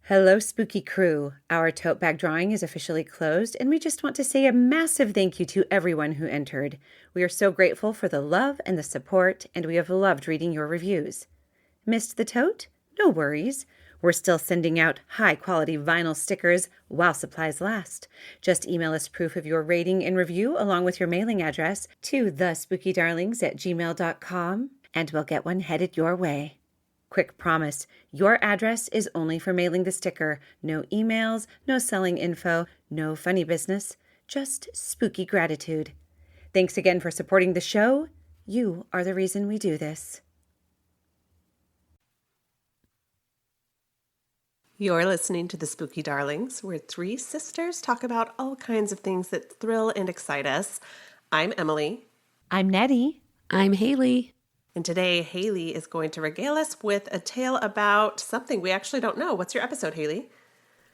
Hello, spooky crew. Our tote bag drawing is officially closed, and we just want to say a massive thank you to everyone who entered. We are so grateful for the love and the support, and we have loved reading your reviews. Missed the tote? No worries. We're still sending out high-quality vinyl stickers while supplies last. Just email us proof of your rating and review along with your mailing address to thespookydarlings@gmail.com, and we'll get one headed your way. Quick promise, your address is only for mailing the sticker. No emails, no selling info, no funny business, just spooky gratitude. Thanks again for supporting the show. You are the reason we do this. You're listening to The Spooky Darlings, where three sisters talk about all kinds of things that thrill and excite us. I'm Emily. I'm Nettie. I'm Haley. And today, Haley is going to regale us with a tale about something we actually don't know. What's your episode, Haley?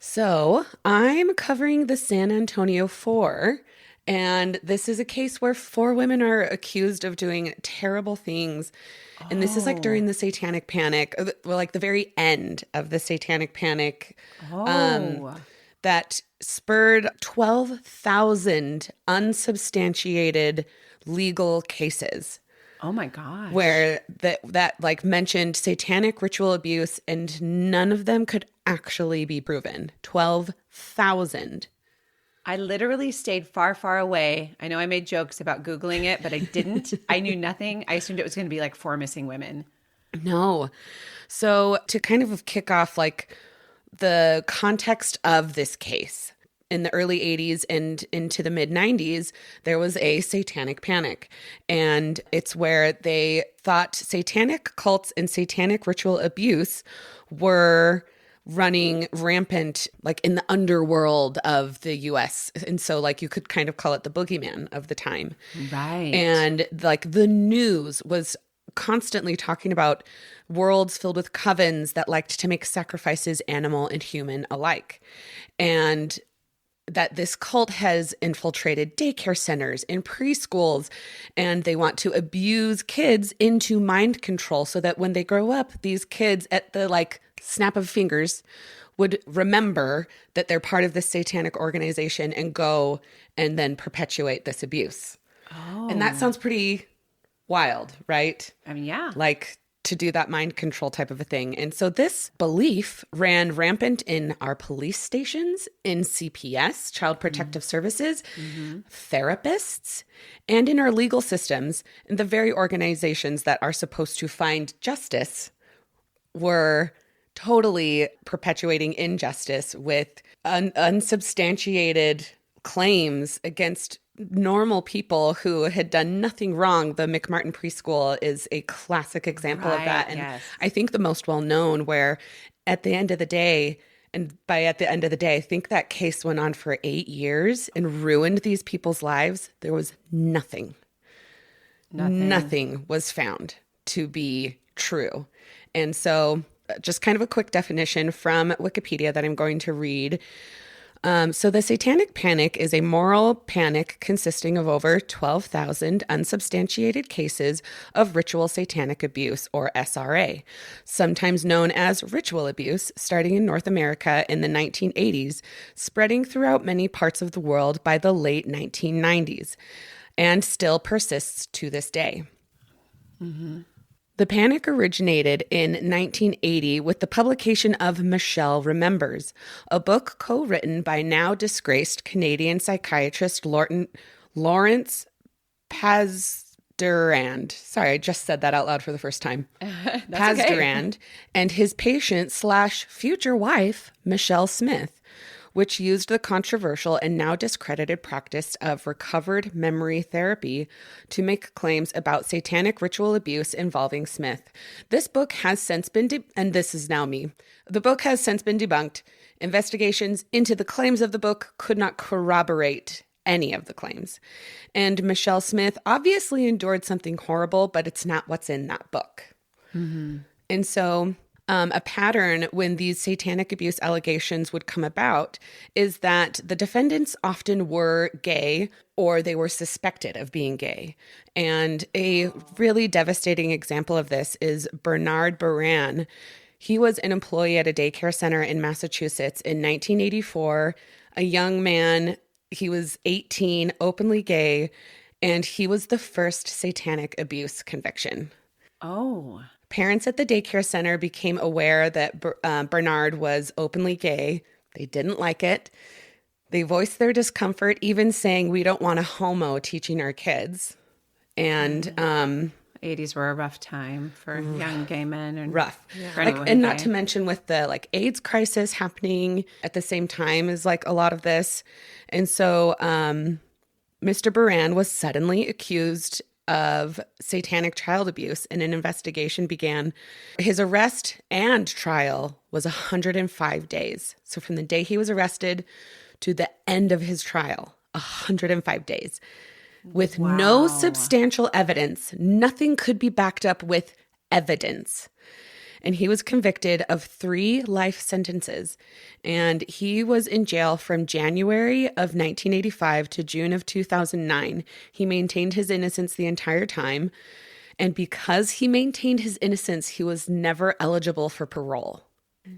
So I'm covering the San Antonio Four, and this is a case where four women are accused of doing terrible things. And this is like during the Satanic Panic, well, like the very end of the Satanic Panic, that spurred 12,000 unsubstantiated legal cases. Oh my gosh. Where that like mentioned satanic ritual abuse, and none of them could actually be proven. 12,000. I literally stayed far, far away. I know I made jokes about Googling it, but I didn't. I knew nothing. I assumed it was going to be like four missing women. No. So to kind of kick off like the context of this case, in the early 80s and into the mid 90s, there was a satanic panic. And it's where they thought satanic cults and satanic ritual abuse were running rampant, like in the underworld of the US. And so like you could kind of call it the boogeyman of the time. Right. And like the news was constantly talking about worlds filled with covens that liked to make sacrifices, animal and human alike. And that this cult has infiltrated daycare centers and preschools, and they want to abuse kids into mind control so that when they grow up, these kids at the like snap of fingers would remember that they're part of this satanic organization and go and then perpetuate this abuse. Oh. And that sounds pretty wild, right? I mean, yeah. Like to do that mind control type of a thing. And so this belief ran rampant in our police stations, in CPS, Child Protective Services, therapists, and in our legal systems. And the very organizations that are supposed to find justice were totally perpetuating injustice with unsubstantiated claims against normal people who had done nothing wrong. The McMartin preschool is a classic example of that. And yes. I think the most well-known, where at the end of the day, and by at the end of the day, I think that case went on for 8 years and ruined these people's lives. There was nothing was found to be true. And so just kind of a quick definition from Wikipedia that I'm going to read. So the Satanic Panic is a moral panic consisting of over 12,000 unsubstantiated cases of ritual satanic abuse, or SRA, sometimes known as ritual abuse, starting in North America in the 1980s, spreading throughout many parts of the world by the late 1990s, and still persists to this day. Mm-hmm. The panic originated in 1980 with the publication of Michelle Remembers, a book co-written by now disgraced Canadian psychiatrist Lawrence Pazderand. Sorry, I just said that out loud for the first time. Pazderand, okay. And his patient/future wife, Michelle Smith, which used the controversial and now discredited practice of recovered memory therapy to make claims about satanic ritual abuse involving Smith. This book has since been, and this is now me, the book has since been debunked. Investigations into the claims of the book could not corroborate any of the claims. And Michelle Smith obviously endured something horrible, but it's not what's in that book. Mm-hmm. And so a pattern when these satanic abuse allegations would come about is that the defendants often were gay or they were suspected of being gay. And a really devastating example of this is Bernard Baran. He was an employee at a daycare center in Massachusetts in 1984, a young man. He was 18, openly gay, and he was the first satanic abuse conviction. Oh. Parents at the daycare center became aware that Bernard was openly gay. They didn't like it. They voiced their discomfort, even saying, "We don't want a homo teaching our kids." And 80s were a rough time for young gay men. And rough. for anyone And not gay. to mention with the AIDS crisis happening at the same time as a lot of this. And so Mr. Baran was suddenly accused of satanic child abuse, and an investigation began. His arrest and trial was 105 days. So from the day he was arrested to the end of his trial, 105 days. With no substantial evidence. Nothing could be backed up with evidence. And he was convicted of 3 life sentences. And he was in jail from January of 1985 to June of 2009. He maintained his innocence the entire time. And because he maintained his innocence, he was never eligible for parole.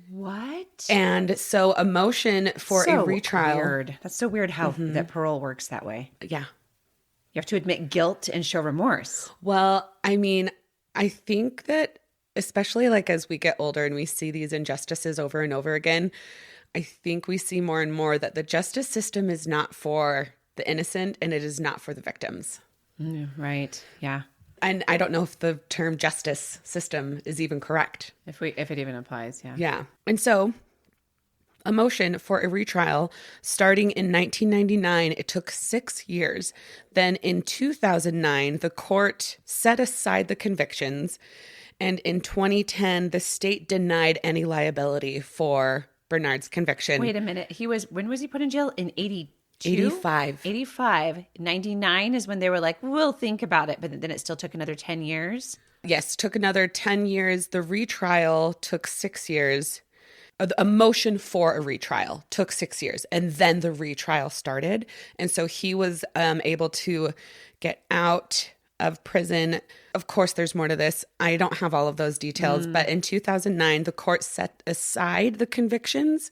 What? And so a motion for a retrial. Weird. That's so weird how that parole works that way. Yeah. You have to admit guilt and show remorse. Well, I mean, I think that especially as we get older and we see these injustices over and over again, I think we see more and more that the justice system is not for the innocent and it is not for the victims. Right. Yeah. And I don't know if the term justice system is even correct. If it even applies. Yeah. Yeah. And so a motion for a retrial starting in 1999, it took 6 years. Then in 2009, the court set aside the convictions. And in 2010, the state denied any liability for Bernard's conviction. Wait a minute. When was he put in jail? In 82? 85. 85. 99 is when they were like, we'll think about it. But then it still took another 10 years. Yes, took another 10 years. The retrial took 6 years. A motion for a retrial took 6 years. And then the retrial started. And so he was able to get out of prison. Of course, there's more to this. I don't have all of those details. But in 2009, the court set aside the convictions.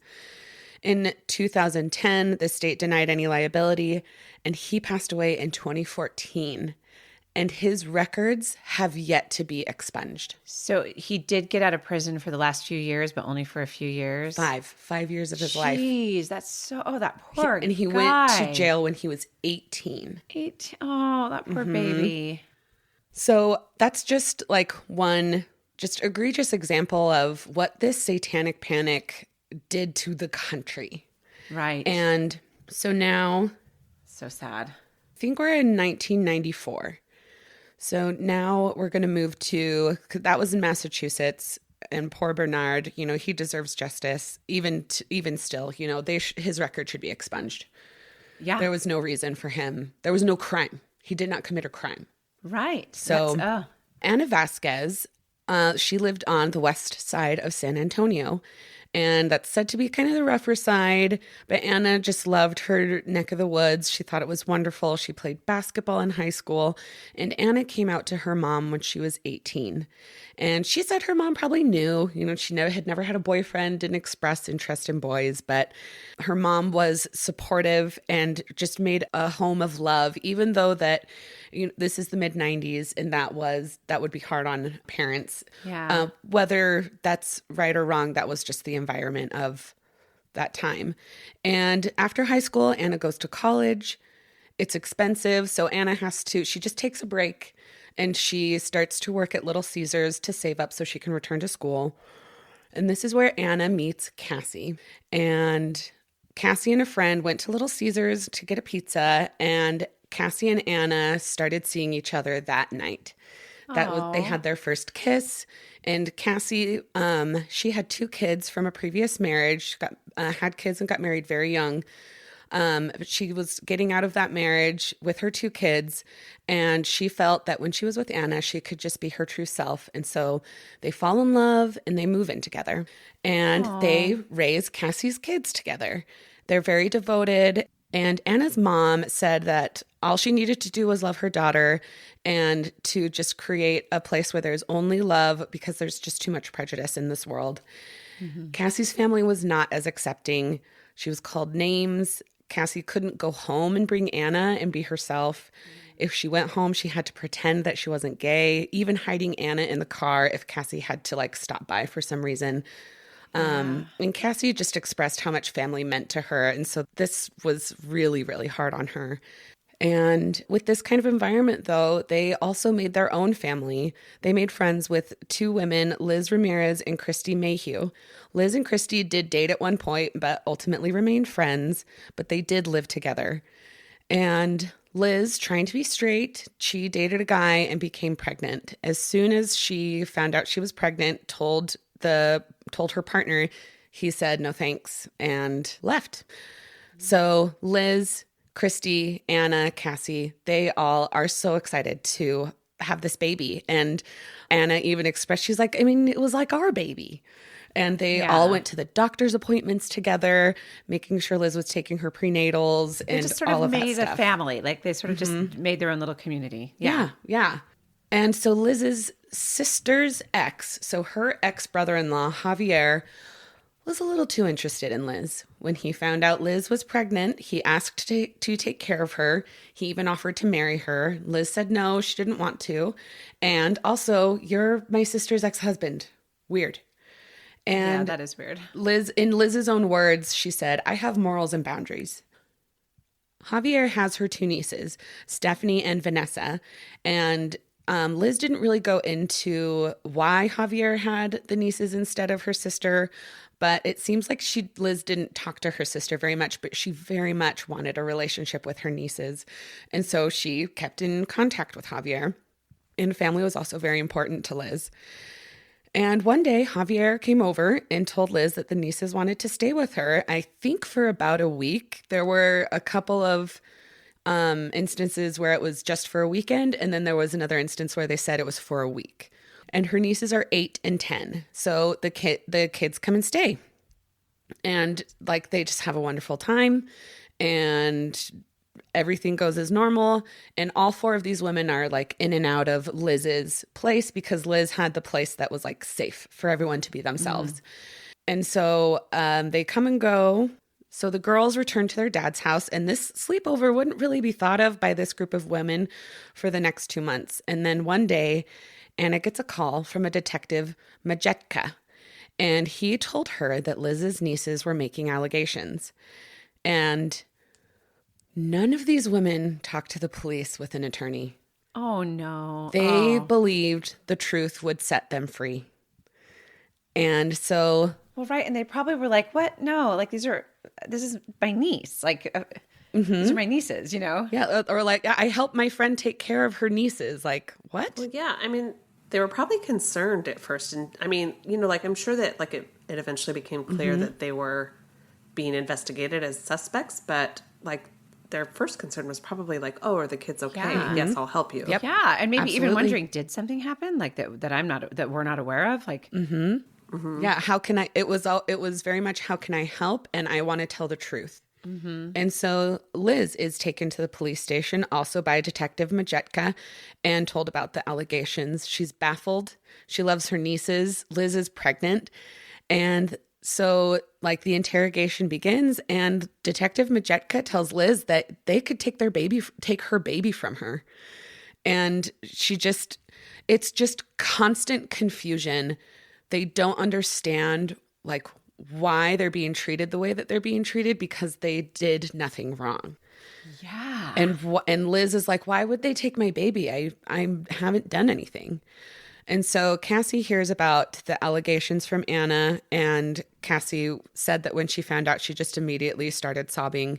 In 2010, the state denied any liability, and he passed away in 2014. And his records have yet to be expunged. So he did get out of prison for the last few years, but only for a few years. 5 years of his life. Jeez, that's so. Oh, that poor And he guy. went to jail when he was 18. Oh, that poor baby. So that's just one just egregious example of what this satanic panic did to the country. Right. And so now, so sad. I think we're in 1994. So now we're going to move to, 'cause that was in Massachusetts, and poor Bernard, he deserves justice. Even still, his record should be expunged. Yeah. There was no reason for him. There was no crime. He did not commit a crime. Right. So Anna Vasquez, she lived on the west side of San Antonio. And that's said to be kind of the rougher side. But Anna just loved her neck of the woods. She thought it was wonderful. She played basketball in high school. And Anna came out to her mom when she was 18. And she said her mom probably knew. She had never had a boyfriend, didn't express interest in boys. But her mom was supportive and just made a home of love, even though that this is the mid-90s, and that would be hard on parents. Yeah. Whether that's right or wrong, that was just the environment of that time. And after high school, Anna goes to college. It's expensive, so Anna she just takes a break, and she starts to work at Little Caesars to save up so she can return to school. And this is where Anna meets Cassie. And Cassie and a friend went to Little Caesars to get a pizza, and Cassie and Anna started seeing each other that night. They had their first kiss. And Cassie, she had 2 kids from a previous marriage. She had kids and got married very young. But she was getting out of that marriage with her 2 kids. And she felt that when she was with Anna, she could just be her true self. And so they fall in love and they move in together. And they raise Cassie's kids together. They're very devoted. And Anna's mom said that all she needed to do was love her daughter and to just create a place where there's only love because there's just too much prejudice in this world. Cassie's family was not as accepting. She was called names. Cassie couldn't go home and bring Anna and be herself. If she went home, she had to pretend that she wasn't gay, even hiding Anna in the car if Cassie had to like stop by for some reason. And Cassie just expressed how much family meant to her. And so this was really, really hard on her. And with this kind of environment, though, they also made their own family. They made friends with two women, Liz Ramirez and Kristie Mayhugh. Liz and Kristie did date at one point, but ultimately remained friends, but they did live together. And Liz, trying to be straight, she dated a guy and became pregnant. As soon as she found out she was pregnant, told her partner, he said no thanks and left. So Liz, Kristie, Anna, Cassie, they all are so excited to have this baby. And Anna even expressed, she's like, I mean, it was like our baby. And they all went to the doctor's appointments together, making sure Liz was taking her prenatals and just sort all of of made that stuff. a family. Like they sort of just made their own little community. Yeah. And so Liz's sister's ex, so her ex-brother-in-law, Javier, was a little too interested in Liz. When he found out Liz was pregnant, he asked to take care of her. He even offered to marry her. Liz said no, she didn't want to. And also, you're my sister's ex-husband. Weird. And that is weird. In Liz's own words, she said, I have morals and boundaries. Javier has her two nieces, Stephanie and Vanessa. And Liz didn't really go into why Javier had the nieces instead of her sister, but it seems like Liz didn't talk to her sister very much, but she very much wanted a relationship with her nieces. And so she kept in contact with Javier. And family was also very important to Liz. And one day, Javier came over and told Liz that the nieces wanted to stay with her, I think for about a week. There were a couple of instances where it was just for a weekend, and then there was another instance where they said it was for a week. And her nieces are 8 and 10, so the kids come and stay. And like they just have a wonderful time, and everything goes as normal. And all 4 of these women are like in and out of Liz's place because Liz had the place that was like safe for everyone to be themselves. And so they come and go. So the girls return to their dad's house, and this sleepover wouldn't really be thought of by this group of women for the next 2 months. And then one day, Anna gets a call from a detective, Majetka, and he told her that Liz's nieces were making allegations. And none of these women talked to the police with an attorney. Oh, no. They believed the truth would set them free. And so... Well, right. And they probably were like, what? No, like this is my niece. Like, these are my nieces, you know? Yeah. Or like, I helped my friend take care of her nieces. Like, what? Well, yeah. I mean, they were probably concerned at first. And I mean, like, I'm sure that like it eventually became clear that they were being investigated as suspects. But like their first concern was probably like, oh, are the kids okay? Yeah. Yes, I'll help you. Yep. Yeah. And maybe even Absolutely. wondering, did something happen? Like that we're not aware of? Like, Yeah. How can I? It was very much, how can I help? And I want to tell the truth. And so Liz is taken to the police station, also by Detective Majetka, and told about the allegations. She's baffled. She loves her nieces. Liz is pregnant. And so like the interrogation begins, and Detective Majetka tells Liz that they could take her baby from her. And it's just constant confusion. They don't understand like why they're being treated the way that they're being treated because they did nothing wrong. yeah. And Liz is like, why would they take my baby? I haven't done anything. And so Cassie hears about the allegations from Anna, and Cassie said that when she found out, she just immediately started sobbing.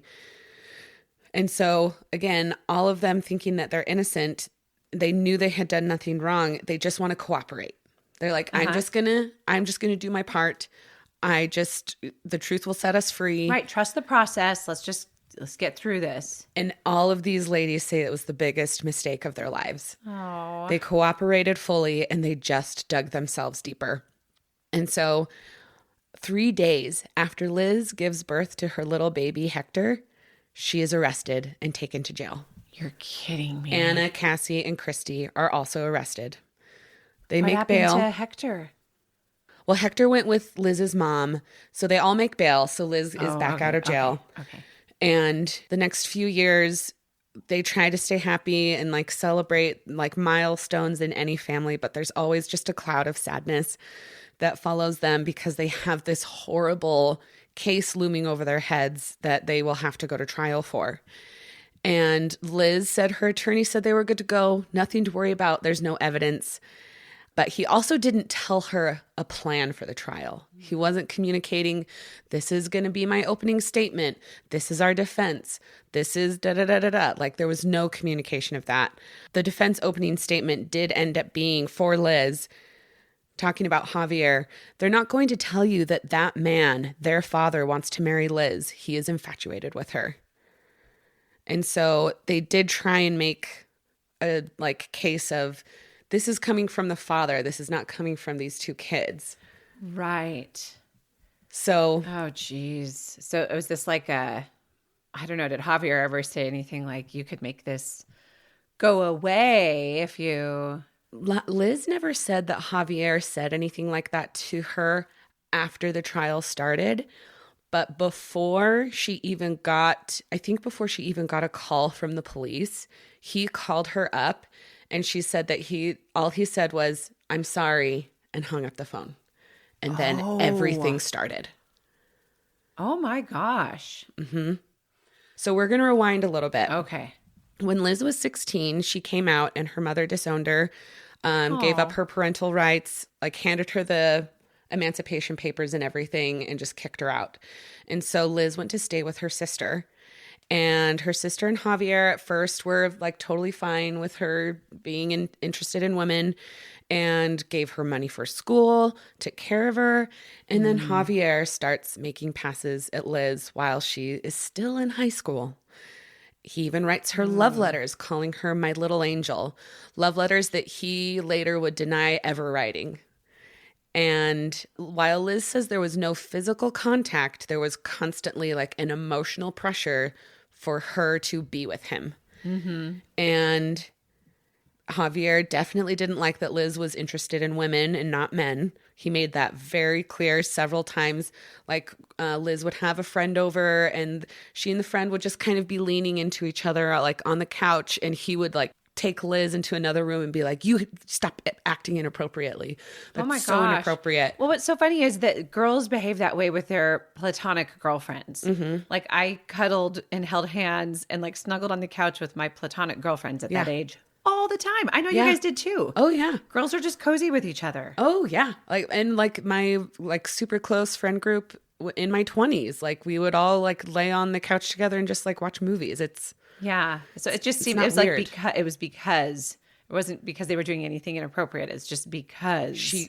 And so again, all of them thinking that they're innocent, they knew they had done nothing wrong. They just want to cooperate. They're like, I'm just gonna do my part. The truth will set us free. Right. Trust the process. Let's get through this. And all of these ladies say it was the biggest mistake of their lives. Oh. They cooperated fully, and they just dug themselves deeper. And so 3 days after Liz gives birth to her little baby, Hector, she is arrested and taken to jail. You're kidding me. Anna, Cassie, and Kristie are also arrested. They What make happened bail. to Hector? Well, Hector went with Liz's mom, so they all make bail. So Liz is back out of jail. Okay. And the next few years, they try to stay happy and like celebrate like milestones in any family, but there's always just a cloud of sadness that follows them because they have this horrible case looming over their heads that they will have to go to trial for. And Liz said her attorney said they were good to go, nothing to worry about, there's no evidence. But he also didn't tell her a plan for the trial. He wasn't communicating, this is going to be my opening statement. This is our defense. This is da-da-da-da-da. Like there was no communication of that. The defense opening statement did end up being for Liz, talking about Javier. They're not going to tell you that that man, their father, wants to marry Liz. He is infatuated with her. And so they did try and make a like case of, this is coming from the father. This is not coming from these two kids. Right. So. Oh, geez. So was this like I don't know, did Javier ever say anything like, you could make this go away if you... Liz never said that Javier said anything like that to her after the trial started. But before she even got a call from the police, he called her up. And she said that all he said was, I'm sorry, and hung up the phone. And then everything started. Oh my gosh. Mm-hmm. So we're going to rewind a little bit. Okay. When Liz was 16, she came out and her mother disowned her, gave up her parental rights, like handed her the emancipation papers and everything and just kicked her out. And so Liz went to stay with her sister. And her sister and Javier at first were like totally fine with her being interested in women and gave her money for school, took care of her. And then Javier starts making passes at Liz while she is still in high school. He even writes her love letters, calling her my little angel, love letters that he later would deny ever writing. And while Liz says there was no physical contact, there was constantly like an emotional pressure for her to be with him. Mm-hmm. And Javier definitely didn't like that Liz was interested in women and not men. He made that very clear several times. Like Liz would have a friend over and she and the friend would just kind of be leaning into each other like on the couch, and he would like take Liz into another room and be like, you stop acting inappropriately. That's oh my so gosh. inappropriate. Well, what's so funny is that girls behave that way with their platonic girlfriends. Mm-hmm. Like I cuddled and held hands and like snuggled on the couch with my platonic girlfriends at that age all the time. I know you guys did too. Oh yeah. Girls are just cozy with each other. Oh yeah. Like, and like my like super close friend group in my 20s, like we would all like lay on the couch together and just like watch movies. Yeah. So it just seemed, it was like because it wasn't because they were doing anything inappropriate. It's just because she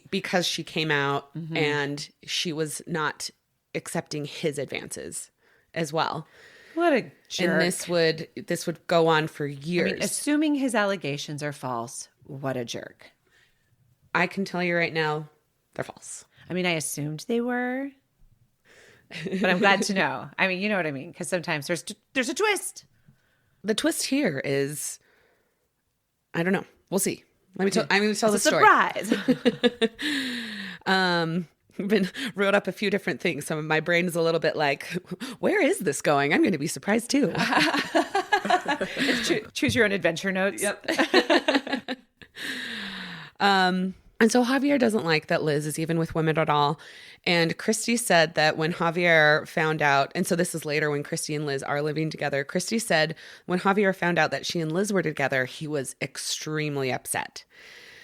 came out and she was not accepting his advances as well. What a jerk. And this would go on for years. I mean, assuming his allegations are false, what a jerk. I can tell you right now, they're false. I mean, I assumed they were, but I'm glad to know. I mean, you know what I mean? Because sometimes there's a twist. The twist here is, I don't know. We'll see. I'm going to tell the story. Surprise. Wrote up a few different things. Some of my brain is a little bit like, where is this going? I'm going to be surprised too. Choose your own adventure notes. Yep. And so Javier doesn't like that Liz is even with women at all. And Kristie said that when Javier found out, and so this is later when Kristie and Liz are living together, Kristie said when Javier found out that she and Liz were together, he was extremely upset.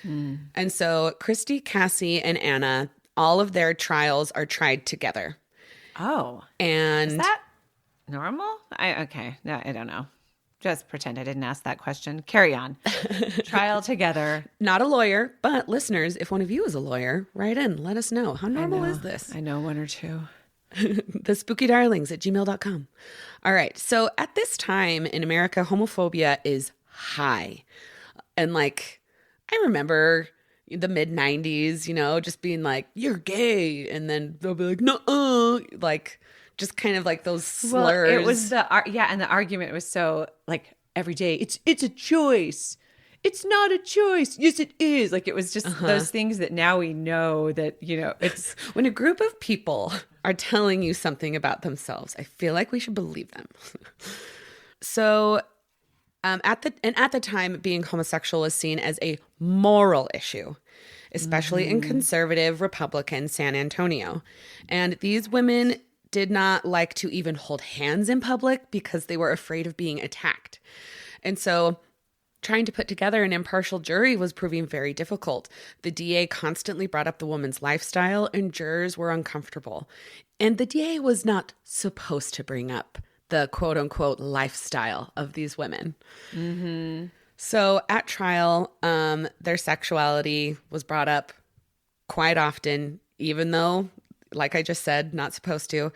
And so Kristie, Cassie, and Anna, all of their trials are tried together. Oh. And is that normal? Okay. No, I don't know. Just pretend I didn't ask that question. Carry on. Trial together. Not a lawyer, but listeners, if one of you is a lawyer, write in. Let us know. How normal is this? I know one or two. thespookydarlings@gmail.com. All right. So at this time in America, homophobia is high. And like, I remember the mid-90s, you know, just being like, you're gay. And then they'll be like, no, like just kind of like those slurs. Well, it was and the argument was so like every day, it's a choice. It's not a choice. Yes, it is. Like, it was just those things that now we know that, it's when a group of people are telling you something about themselves, I feel like we should believe them. So at the time, being homosexual was seen as a moral issue, especially in conservative Republican San Antonio. And these women did not like to even hold hands in public because they were afraid of being attacked. And so trying to put together an impartial jury was proving very difficult. The DA constantly brought up the woman's lifestyle, and jurors were uncomfortable. And the DA was not supposed to bring up the quote-unquote lifestyle of these women. Mm-hmm. So at trial, their sexuality was brought up quite often, even though, like I just said, not supposed to.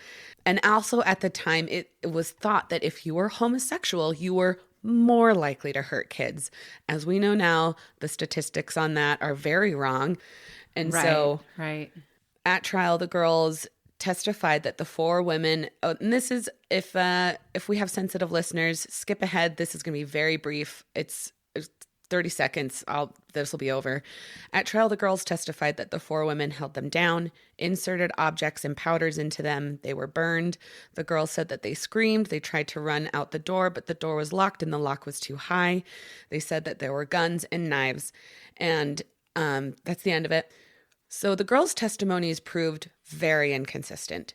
And also at the time, it was thought that if you were homosexual, you were more likely to hurt kids. As we know now, the statistics on that are very wrong. And right. At trial, the girls testified that the four women, and this is, if we have sensitive listeners, skip ahead. This is going to be very brief. It's 30 seconds. This will be over. At trial, the girls testified that the four women held them down, inserted objects and powders into them. They were burned. The girls said that they screamed. They tried to run out the door, but the door was locked and the lock was too high. They said that there were guns and knives. And that's the end of it. So the girls' testimonies proved very inconsistent.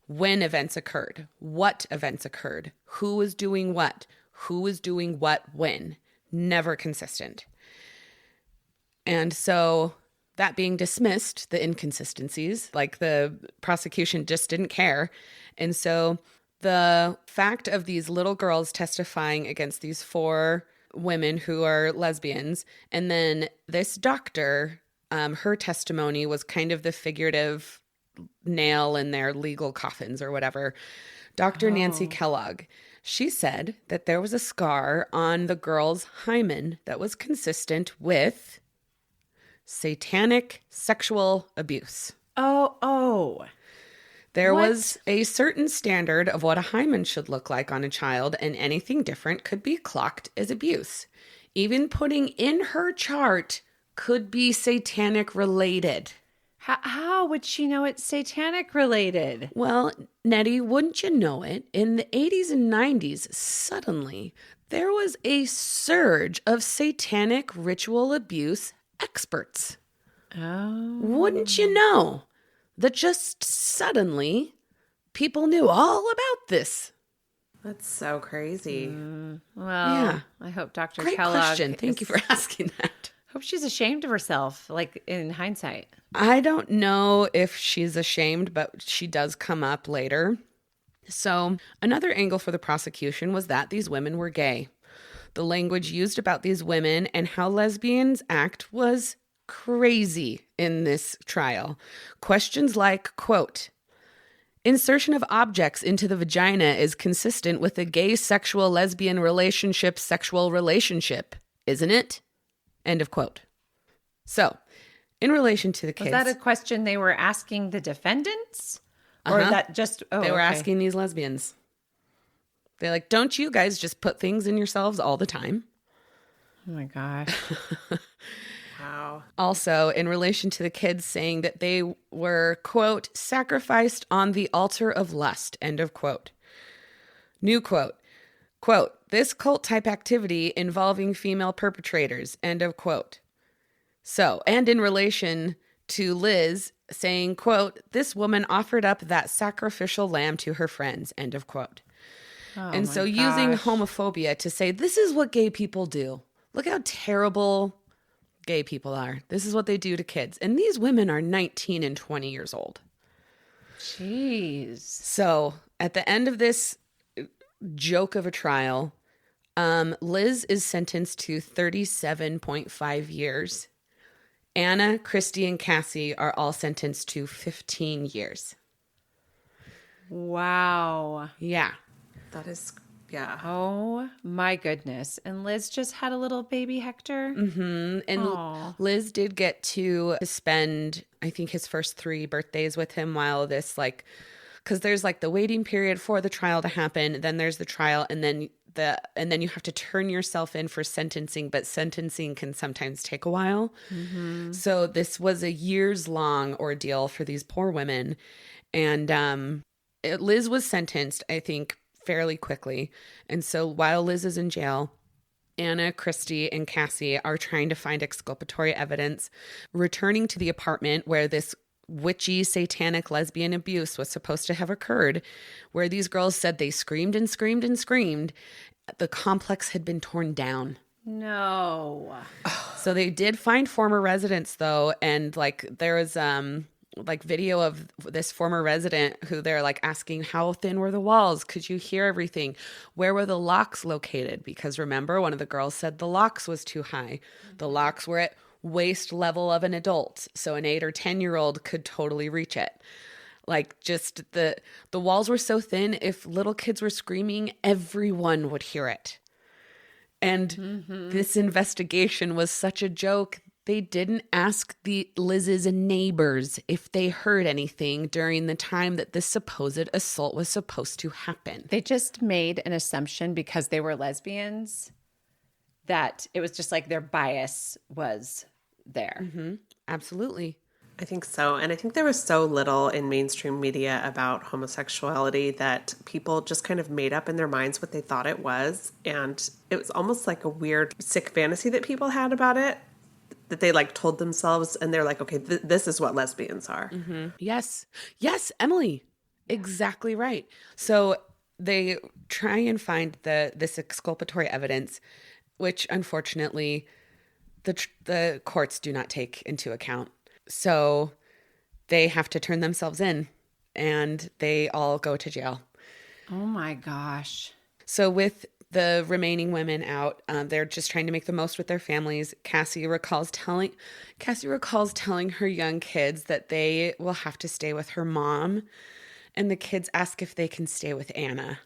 When events occurred, what events occurred, who was doing what when. Never consistent. And so that being dismissed, the inconsistencies, like the prosecution just didn't care. And so the fact of these little girls testifying against these four women who are lesbians, and then this doctor, her testimony was kind of the figurative nail in their legal coffins or whatever. Dr. Nancy Kellogg. She said that there was a scar on the girl's hymen that was consistent with satanic sexual abuse. Oh. There was a certain standard of what a hymen should look like on a child, and anything different could be clocked as abuse. Even putting in her chart could be satanic related. How would she know it's satanic related? Well, Nettie, wouldn't you know it? In the 80s and 90s, suddenly, there was a surge of satanic ritual abuse experts. Oh. Wouldn't you know that just suddenly people knew all about this? That's so crazy. Well, I hope Dr. Great Kellogg... question. Thank you for asking that. Hope she's ashamed of herself, like in hindsight. I don't know if she's ashamed, but she does come up later. So another angle for the prosecution was that these women were gay. The language used about these women and how lesbians act was crazy in this trial. Questions like, quote, insertion of objects into the vagina is consistent with a gay sexual lesbian relationship sexual relationship, isn't it? End of quote. So, in relation to the kids... Was that a question they were asking the defendants? Or that just... Oh, they were asking these lesbians. They're like, don't you guys just put things in yourselves all the time? Oh my gosh. Wow. Also, in relation to the kids saying that they were, quote, sacrificed on the altar of lust, end of quote. New quote. Quote, this cult-type activity involving female perpetrators, end of quote. So, and in relation to Liz saying, quote, this woman offered up that sacrificial lamb to her friends, end of quote. Oh and so using homophobia to say, this is what gay people do. Look how terrible gay people are. This is what they do to kids. And these women are 19 and 20 years old. Jeez. So at the end of this joke of a trial, Liz is sentenced to 37.5 years. Anna, Kristie, and Cassie are all sentenced to 15 years. Wow. Yeah. That is, yeah. Oh my goodness. And Liz just had a little baby Hector. Mm-hmm. And Aww. Liz did get to spend, I think, his first 3 birthdays with him while this, like, because there's like the waiting period for the trial to happen. Then there's the trial. And then and then you have to turn yourself in for sentencing, but sentencing can sometimes take a while. Mm-hmm. So this was a years-long ordeal for these poor women. And Liz was sentenced, I think, fairly quickly. And so while Liz is in jail, Anna, Kristie, and Cassie are trying to find exculpatory evidence, returning to the apartment where this witchy, satanic lesbian abuse was supposed to have occurred, where these girls said they screamed and screamed and screamed. The complex had been torn down. No. So they did find former residents, though, and there was video of this former resident who they're asking, how thin were the walls? Could you hear everything? Where were the locks located? Because remember, one of the girls said the locks was too high. The locks were at waist level of an adult, so an 8 or 10-year-old could totally reach it. Just the walls were so thin, if little kids were screaming, everyone would hear it. And this investigation was such a joke. They didn't ask Liz's neighbors if they heard anything during the time that this supposed assault was supposed to happen. They just made an assumption because they were lesbians that it was just their bias was there. Mm-hmm. Absolutely. I think so. And I think there was so little in mainstream media about homosexuality that people just kind of made up in their minds what they thought it was. And it was almost like a weird, sick fantasy that people had about it, that they told themselves, and they're like, okay, this is what lesbians are. Mm-hmm. Yes. Yes, Emily. Exactly right. So they try and find this exculpatory evidence, which unfortunately the courts do not take into account. So they have to turn themselves in, and they all go to jail. Oh my gosh. So with the remaining women out, they're just trying to make the most with their families. Cassie recalls telling her young kids that they will have to stay with her mom, and the kids ask if they can stay with Anna.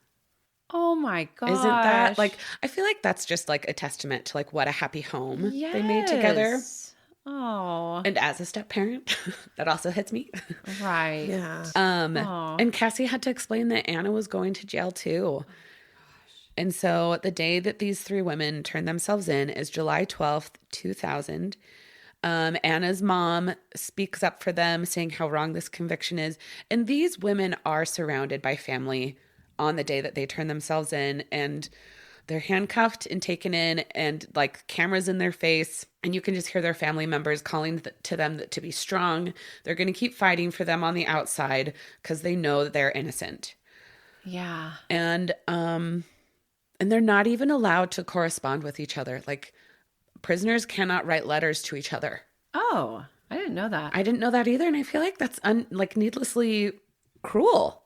Oh my gosh. Isn't that I feel like that's just a testament to what a happy home they made together. Oh. And as a step parent, that also hits me. Right. Yeah. And Cassie had to explain that Anna was going to jail too. And so the day that these three women turned themselves in is July 12th, 2000. Anna's mom speaks up for them, saying how wrong this conviction is. And these women are surrounded by family on the day that they turn themselves in, and they're handcuffed and taken in, and cameras in their face. And you can just hear their family members calling to them to be strong. They're going to keep fighting for them on the outside because they know that they're innocent. Yeah. And they're not even allowed to correspond with each other. Prisoners cannot write letters to each other. Oh, I didn't know that. I didn't know that either. And I feel like that's needlessly cruel.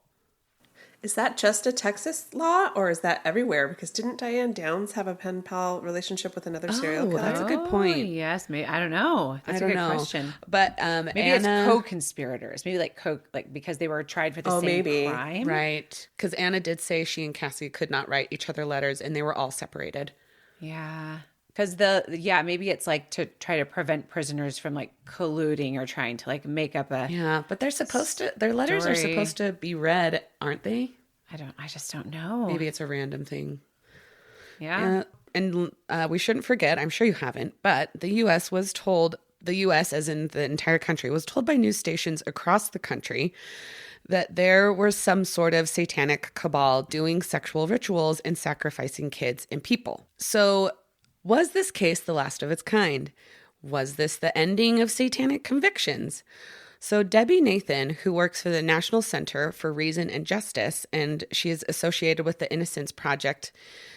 Is that just a Texas law, or is that everywhere? Because didn't Diane Downs have a pen pal relationship with another serial killer? That's a good point. Yes, maybe. I don't know. That's a good question. But maybe Anna, it's co-conspirators. Maybe because they were tried for the same crime. Right. Because Anna did say she and Cassie could not write each other letters, and they were all separated. Yeah. Because maybe it's to try to prevent prisoners from colluding or trying to make up a. Yeah, but they're supposed to. Their letters are supposed to be read, aren't they? I just don't know. Maybe it's a random thing. Yeah. And we shouldn't forget, I'm sure you haven't, but the U.S., as in the entire country, was told by news stations across the country that there were some sort of satanic cabal doing sexual rituals and sacrificing kids and people. So was this case the last of its kind? Was this the ending of satanic convictions? So Debbie Nathan, who works for the National Center for Reason and Justice, and she is associated with the Innocence Project,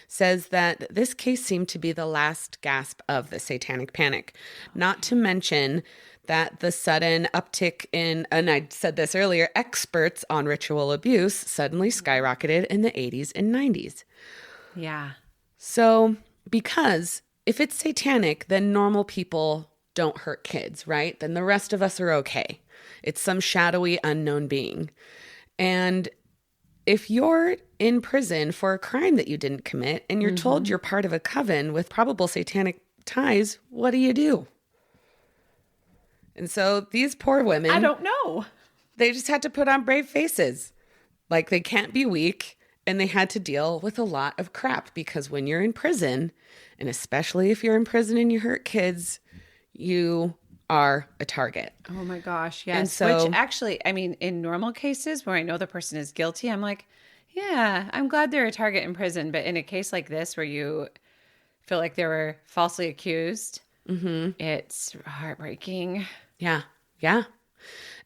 says that this case seemed to be the last gasp of the satanic panic. Not to mention that the sudden uptick in, and I said this earlier, experts on ritual abuse suddenly skyrocketed in the 80s and 90s. Yeah. So because if it's satanic, then normal people don't hurt kids, right? Then the rest of us are okay. It's some shadowy unknown being. And if you're in prison for a crime that you didn't commit and you're told you're part of a coven with probable satanic ties, what do? And so these poor women, I don't know. They just had to put on brave faces. They can't be weak. And they had to deal with a lot of crap because when you're in prison, and especially if you're in prison and you hurt kids, you are a target. Oh my gosh, yes. And so, which actually, I mean, in normal cases where I know the person is guilty, I'm like, yeah, I'm glad they're a target in prison. But in a case like this where you feel like they were falsely accused, it's heartbreaking. yeah, yeah.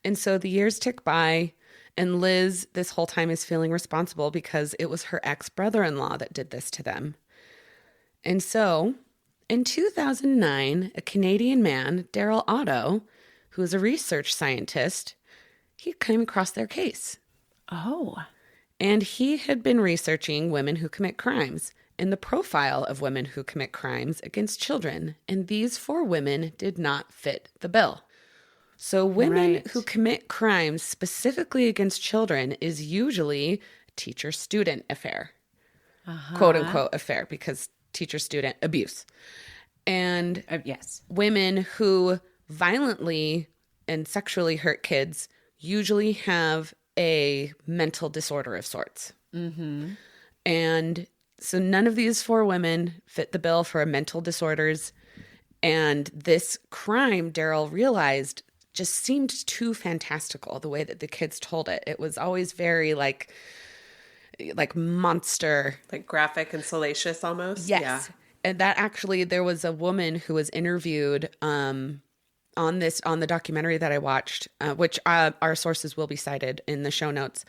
And so the years tick by, and Liz this whole time is feeling responsible because it was her ex-brother-in-law that did this to them. And so in 2009, a Canadian man, Daryl Otto, who is a research scientist, he came across their case. Oh. And he had been researching women who commit crimes and the profile of women who commit crimes against children. And these 4 women did not fit the bill. So women who commit crimes specifically against children is usually a teacher-student affair, quote-unquote affair, because teacher-student abuse. And yes, women who violently and sexually hurt kids usually have a mental disorder of sorts. And so none of these 4 women fit the bill for mental disorders. And this crime, Daryl realized, just seemed too fantastical, the way that the kids told it. It was always very like monster. Like graphic and salacious almost. Yes. Yeah. And that actually, there was a woman who was interviewed on the documentary that I watched, which our sources will be cited in the show notes.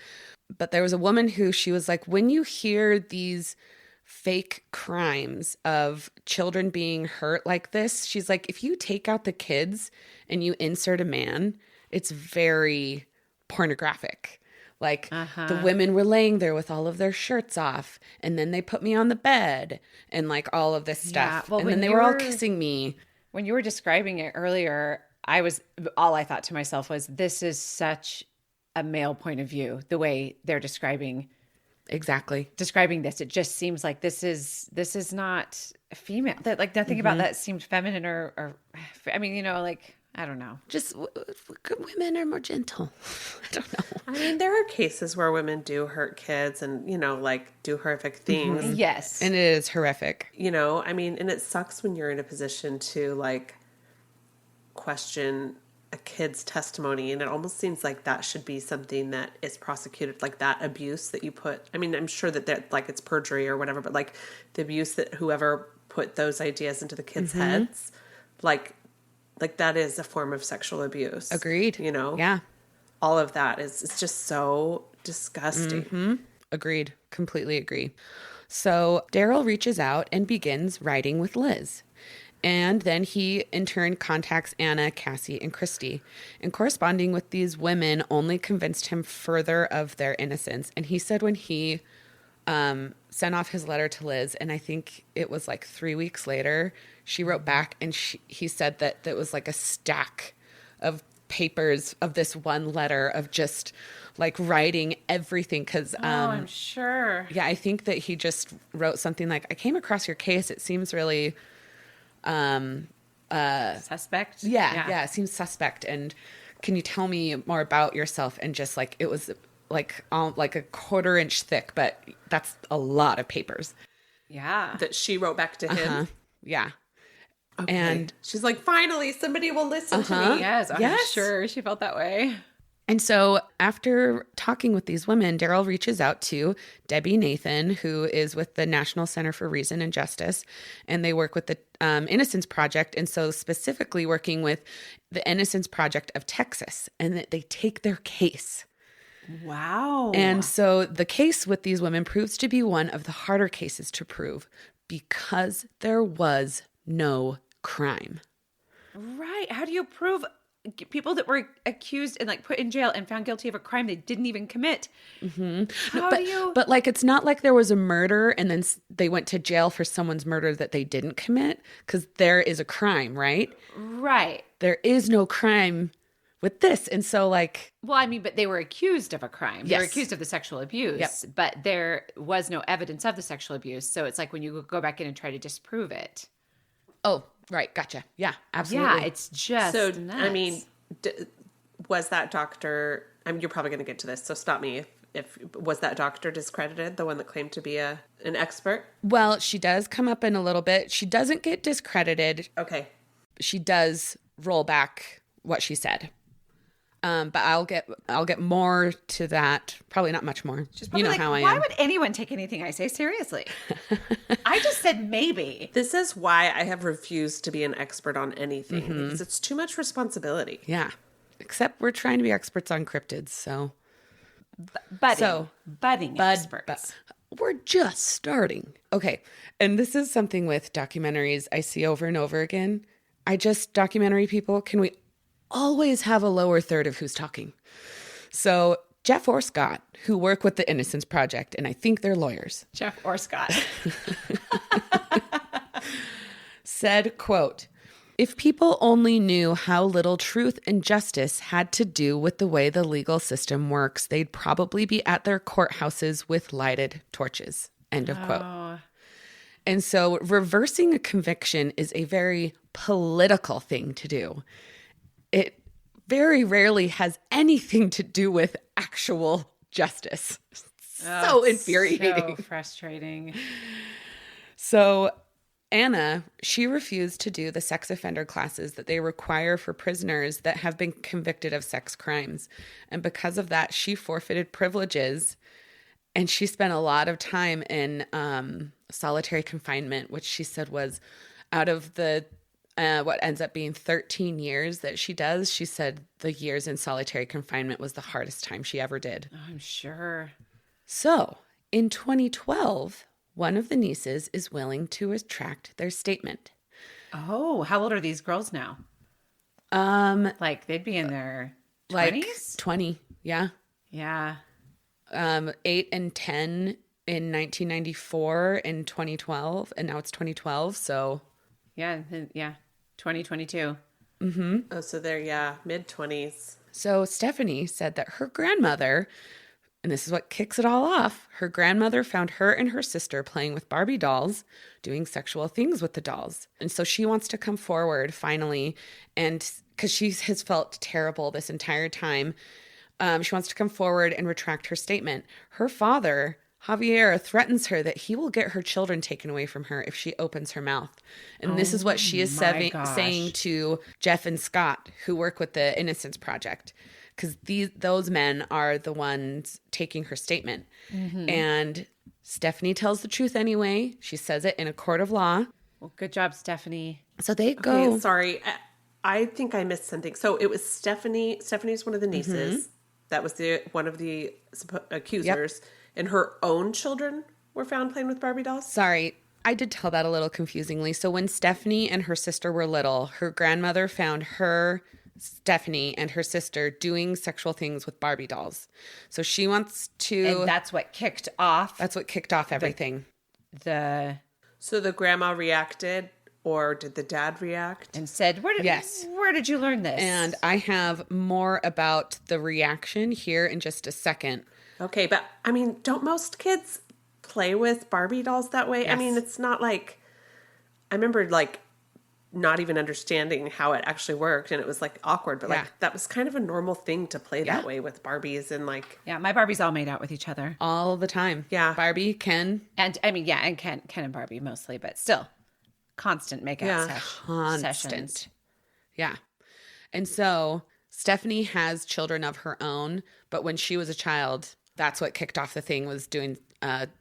But there was a woman who, she was like, when you hear these fake crimes of children being hurt like this, she's like, if you take out the kids and you insert a man, it's very pornographic. Like the women were laying there with all of their shirts off, and then they put me on the bed and like all of this stuff. well, and then they were all kissing me. When you were describing it earlier, all I thought to myself was, this is such a male point of view, the way they're describing this. It just seems like this is not female. That like nothing about that seemed feminine or I mean, like, I don't know. Just women are more gentle. I don't know. I mean, there are cases where women do hurt kids and, like do horrific things. Yes. And it is horrific. I mean, and it sucks when you're in a position to like question a kid's testimony, and it almost seems like that should be something that is prosecuted, like that abuse that you put. I mean, I'm sure that like it's perjury or whatever, but like the abuse that whoever put those ideas into the kids' heads, like that is a form of sexual abuse. Agreed. Yeah. All of that it's just so disgusting. Agreed. Completely agree. So Daryl reaches out and begins writing with Liz. And then he, in turn, contacts Anna, Cassie, and Kristie. And corresponding with these women only convinced him further of their innocence. And he said when he sent off his letter to Liz, and I think it was like 3 weeks later, she wrote back and he said that it was like a stack of papers of this one letter of just like writing everything. Cause, I'm sure. Yeah, I think that he just wrote something like, I came across your case. It seems really... suspect. Yeah, it seems suspect. And can you tell me more about yourself? And just like, it was like a 1/4 inch thick, but that's a lot of papers. Yeah. That she wrote back to him. Yeah. Okay. And she's like, finally, somebody will listen to me. Yes, I'm sure she felt that way. And so after talking with these women, Daryl reaches out to Debbie Nathan, who is with the National Center for Reason and Justice, and they work with the Innocence Project, and so specifically working with the Innocence Project of Texas, and that they take their case. Wow. And so the case with these women proves to be one of the harder cases to prove because there was no crime. Right. How do you prove people that were accused and like put in jail and found guilty of a crime they didn't even commit? But like, it's not like there was a murder and then they went to jail for someone's murder that they didn't commit, because there is a crime, right? Right. There is no crime with this. And so like... Well, I mean, but they were accused of a crime. They were Yes. accused of the sexual abuse, Yep. but there was no evidence of the sexual abuse. So it's like when you go back in and try to disprove it. Oh, right. Gotcha. Yeah, absolutely. Yeah, it's just So, nuts. I mean, was that doctor... you're probably going to get to this, so stop me was that doctor discredited, the one that claimed to be an expert? Well, she does come up in a little bit. She doesn't get discredited. Okay. She does roll back what she said. But I'll get more to that. Probably not much more. You know how I am. Why would anyone take anything I say seriously? I just said maybe. This is why I have refused to be an expert on anything, because it's too much responsibility. Yeah. Except we're trying to be experts on cryptids, so. Budding experts. We're just starting. Okay. And this is something with documentaries I see over and over again. Documentary people, can we always have a lower third of who's talking? So Jeff or Scott, who work with the Innocence Project, and I think they're lawyers. Jeff or Scott. Said, quote, "If people only knew how little truth and justice had to do with the way the legal system works, they'd probably be at their courthouses with lighted torches." End of quote. And so reversing a conviction is a very political thing to do. It very rarely has anything to do with actual justice. So infuriating. So frustrating. So Anna, she refused to do the sex offender classes that they require for prisoners that have been convicted of sex crimes. And because of that, she forfeited privileges. And she spent a lot of time in solitary confinement, which she said was out of the what ends up being 13 years that she does. She said the years in solitary confinement was the hardest time she ever did. Oh, I'm sure. So in 2012, one of the nieces is willing to retract their statement. Oh, how old are these girls now? Like they'd be in their 20s? Like 20, yeah. Yeah. 8 and 10 in 1994 and 2012, and now it's 2012, so... Yeah, 2022. Mm-hmm. Oh, so they're, mid-20s. So Stephanie said that her grandmother, and this is what kicks it all off, her grandmother found her and her sister playing with Barbie dolls, doing sexual things with the dolls. And so she wants to come forward finally, and because she has felt terrible this entire time, she wants to come forward and retract her statement. Her father, Javier, threatens her that he will get her children taken away from her if she opens her mouth. And this is what she is saying to Jeff and Scott, who work with the Innocence Project, because those men are the ones taking her statement. Mm-hmm. And Stephanie tells the truth anyway. She says it in a court of law. Well, good job, Stephanie. So they go. Okay, sorry. I think I missed something. So it was Stephanie. Stephanie's one of the nieces. Mm-hmm. That was one of the accusers. Yep. And her own children were found playing with Barbie dolls? Sorry, I did tell that a little confusingly. So when Stephanie and her sister were little, her grandmother found her, Stephanie, and her sister doing sexual things with Barbie dolls. So she wants to... And that's what kicked off... That's what kicked off everything. So the grandma reacted, or did the dad react? And said, where did you learn this? And I have more about the reaction here in just a second. Okay, but I mean, don't most kids play with Barbie dolls that way? Yes. I mean, it's not like, I remember like not even understanding how it actually worked, and it was like awkward, but like that was kind of a normal thing to play that way with Barbies, and like... Yeah, my Barbies all made out with each other. All the time. Yeah. Barbie, Ken. And I mean, and Ken and Barbie mostly, but still constant makeout sessions. Yeah. And so Stephanie has children of her own, but when she was a child... That's what kicked off the thing, was doing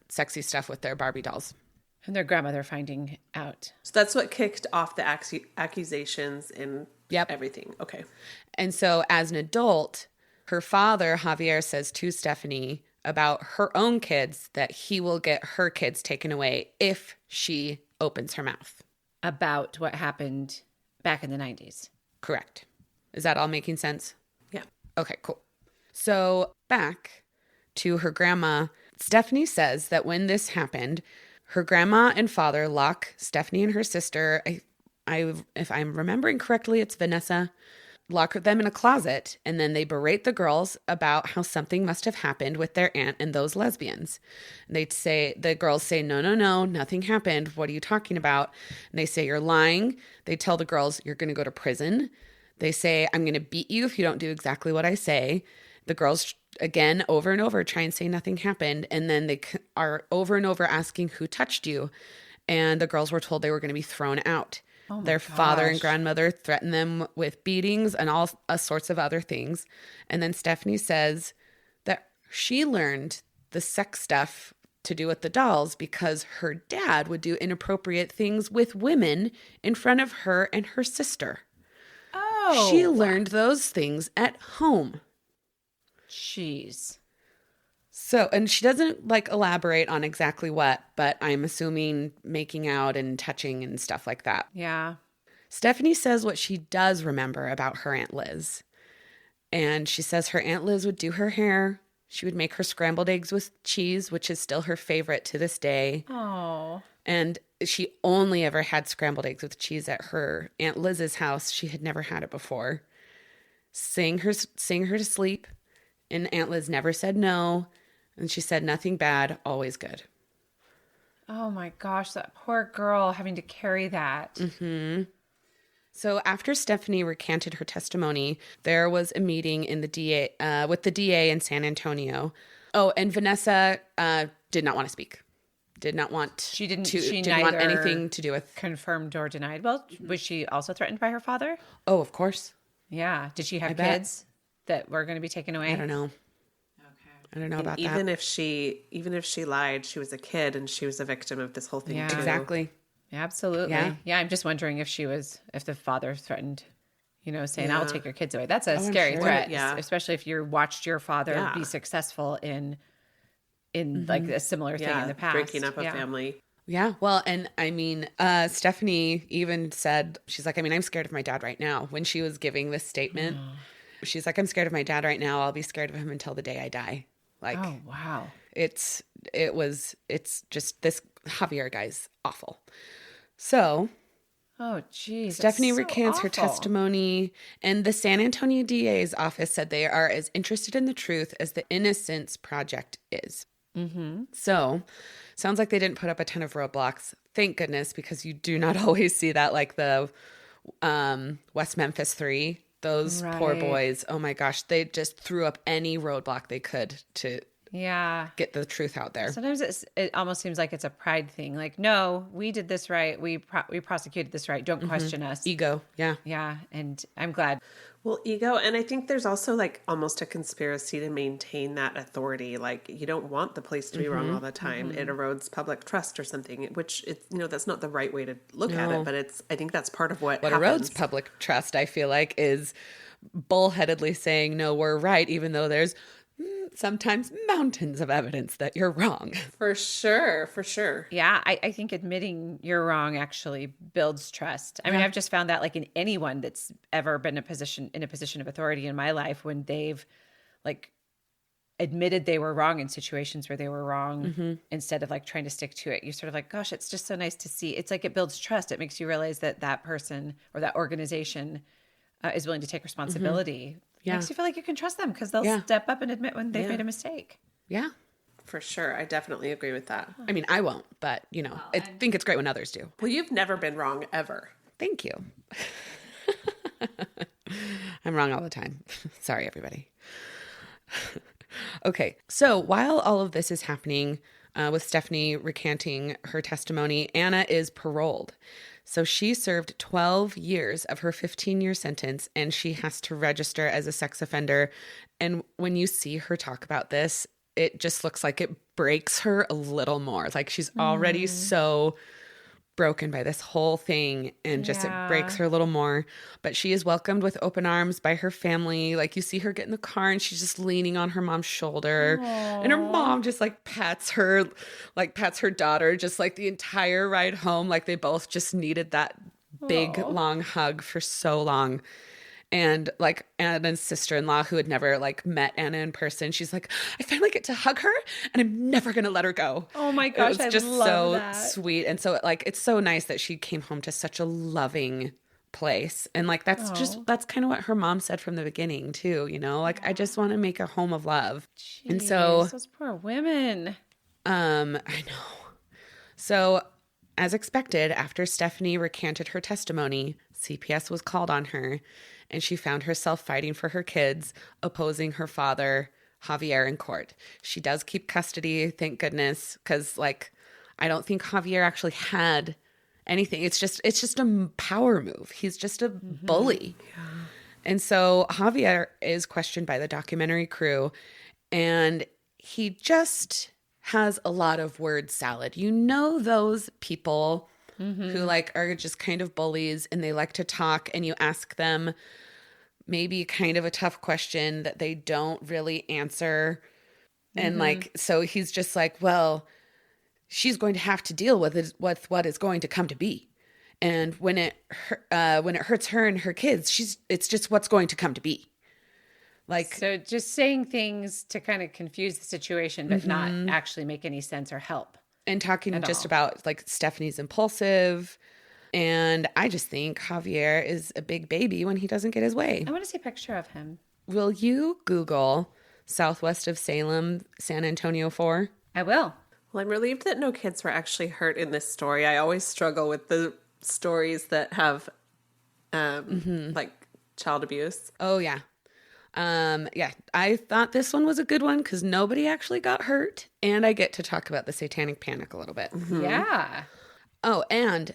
sexy stuff with their Barbie dolls. And their grandmother finding out. So that's what kicked off the accusations and everything. Okay. And so as an adult, her father, Javier, says to Stephanie about her own kids that he will get her kids taken away if she opens her mouth. About what happened back in the 90s. Correct. Is that all making sense? Yeah. Okay, cool. So back to her grandma, Stephanie says that when this happened, her grandma and father lock Stephanie and her sister, if I'm remembering correctly, it's Vanessa, lock them in a closet, and then they berate the girls about how something must have happened with their aunt and those lesbians. And the girls say, no, nothing happened. What are you talking about? And they say, you're lying. They tell the girls, you're going to go to prison. They say, I'm going to beat you if you don't do exactly what I say. The girls again, over and over, try and say nothing happened. And then they are over and over asking who touched you. And the girls were told they were going to be thrown out. Their father and grandmother threatened them with beatings and all sorts of other things. And then Stephanie says that she learned the sex stuff to do with the dolls because her dad would do inappropriate things with women in front of her and her sister. Oh. She learned those things at home. Jeez. So, and she doesn't like elaborate on exactly what, but I'm assuming making out and touching and stuff like that. Yeah. Stephanie says what she does remember about her Aunt Liz. And she says her Aunt Liz would do her hair. She would make her scrambled eggs with cheese, which is still her favorite to this day. Oh. And she only ever had scrambled eggs with cheese at her Aunt Liz's house. She had never had it before. Sing her to sleep. And Aunt Liz never said no. And she said nothing bad, always good. Oh my gosh, that poor girl having to carry that. Mm-hmm. So after Stephanie recanted her testimony, there was a meeting in the DA with the DA in San Antonio. Oh, and Vanessa did not want to speak. Did not want. She didn't want anything to do with. Confirmed or denied. Well, was she also threatened by her father? Oh, of course. Yeah. Did she have I bet. kids that were going to be taken away? I don't know. I don't know about that. Even if she lied, she was a kid and she was a victim of this whole thing too. Exactly. Absolutely. Yeah. I'm just wondering if the father threatened, saying, I'll take your kids away. That's a scary threat. Yeah. Especially if you watched your father be successful in like a similar thing in the past. Breaking up a family. Yeah. Well, and I mean, Stephanie even said, she's like, I'm scared of my dad right now. When she was giving this statement, she's like, I'm scared of my dad right now. I'll be scared of him until the day I die. Like, oh, wow. It's just this Javier guy's awful. So, oh, geez. Stephanie recants her testimony, and the San Antonio DA's office said they are as interested in the truth as the Innocence Project is. Mm-hmm. So, sounds like they didn't put up a ton of roadblocks. Thank goodness, because you do not always see that, like the West Memphis 3. Those poor boys, oh my gosh, they just threw up any roadblock they could to get the truth out there. Sometimes it almost seems like it's a pride thing. Like, no, we did this right. We prosecuted this right. Don't question us. Ego, yeah. Yeah, and I'm glad. Well, ego, and I think there's also like almost a conspiracy to maintain that authority. Like, you don't want the police to be wrong all the time. It erodes public trust or something, which that's not the right way to look at it. But I think that's part of what happens. Erodes public trust, I feel like, is bullheadedly saying, no, we're right, even though there's sometimes mountains of evidence that you're wrong. For sure. Yeah, I think admitting you're wrong actually builds trust. I mean, I've just found that like in anyone that's ever been in a position of authority in my life, when they've like admitted they were wrong in situations where they were wrong, instead of like trying to stick to it, you're sort of like, gosh, it's just so nice to see. It's like it builds trust. It makes you realize that person or that organization is willing to take responsibility. Yeah. Makes you feel like you can trust them because they'll step up and admit when they've made a mistake. Yeah. For sure. I definitely agree with that. I mean, I won't, but, I think it's great when others do. Well, you've never been wrong, ever. Thank you. I'm wrong all the time. Sorry, everybody. Okay. So while all of this is happening with Stephanie recanting her testimony, Anna is paroled. So she served 12 years of her 15-year sentence, and she has to register as a sex offender. And when you see her talk about this, it just looks like it breaks her a little more. Like she's already so broken by this whole thing, and just it breaks her a little more. But she is welcomed with open arms by her family. Like you see her get in the car and she's just leaning on her mom's shoulder. Aww. And her mom just like pats her daughter just like the entire ride home. Like they both just needed that big long hug for so long. And like Anna's sister-in-law, who had never like met Anna in person, she's like, I finally get to hug her and I'm never going to let her go. Oh my gosh, it was just so sweet. And so like, it's so nice that she came home to such a loving place. And like, that's kind of what her mom said from the beginning too, like, I just want to make a home of love. Jeez, and so those poor women. I know. So as expected, after Stephanie recanted her testimony, CPS was called on her. And she found herself fighting for her kids, opposing her father, Javier in court. She does keep custody, thank goodness, because like I don't think Javier actually had anything. It's just a power move. He's just a bully. Yeah. And so Javier is questioned by the documentary crew, and he just has a lot of word salad. You know those people who like are just kind of bullies and they like to talk, and you ask them maybe kind of a tough question that they don't really answer. And like, so he's just like, well, she's going to have to deal with what is going to come to be. And when it hurts her and her kids, it's just what's going to come to be. Like, so just saying things to kind of confuse the situation, but not actually make any sense or help. And talking just about like Stephanie's impulsive. And I just think Javier is a big baby when he doesn't get his way. I want to see a picture of him. Will you Google southwest of Salem, San Antonio 4? I will. Well, I'm relieved that no kids were actually hurt in this story. I always struggle with the stories that have like child abuse. Oh, yeah. Yeah, I thought this one was a good one because nobody actually got hurt. And I get to talk about the satanic panic a little bit. Yeah. Oh, and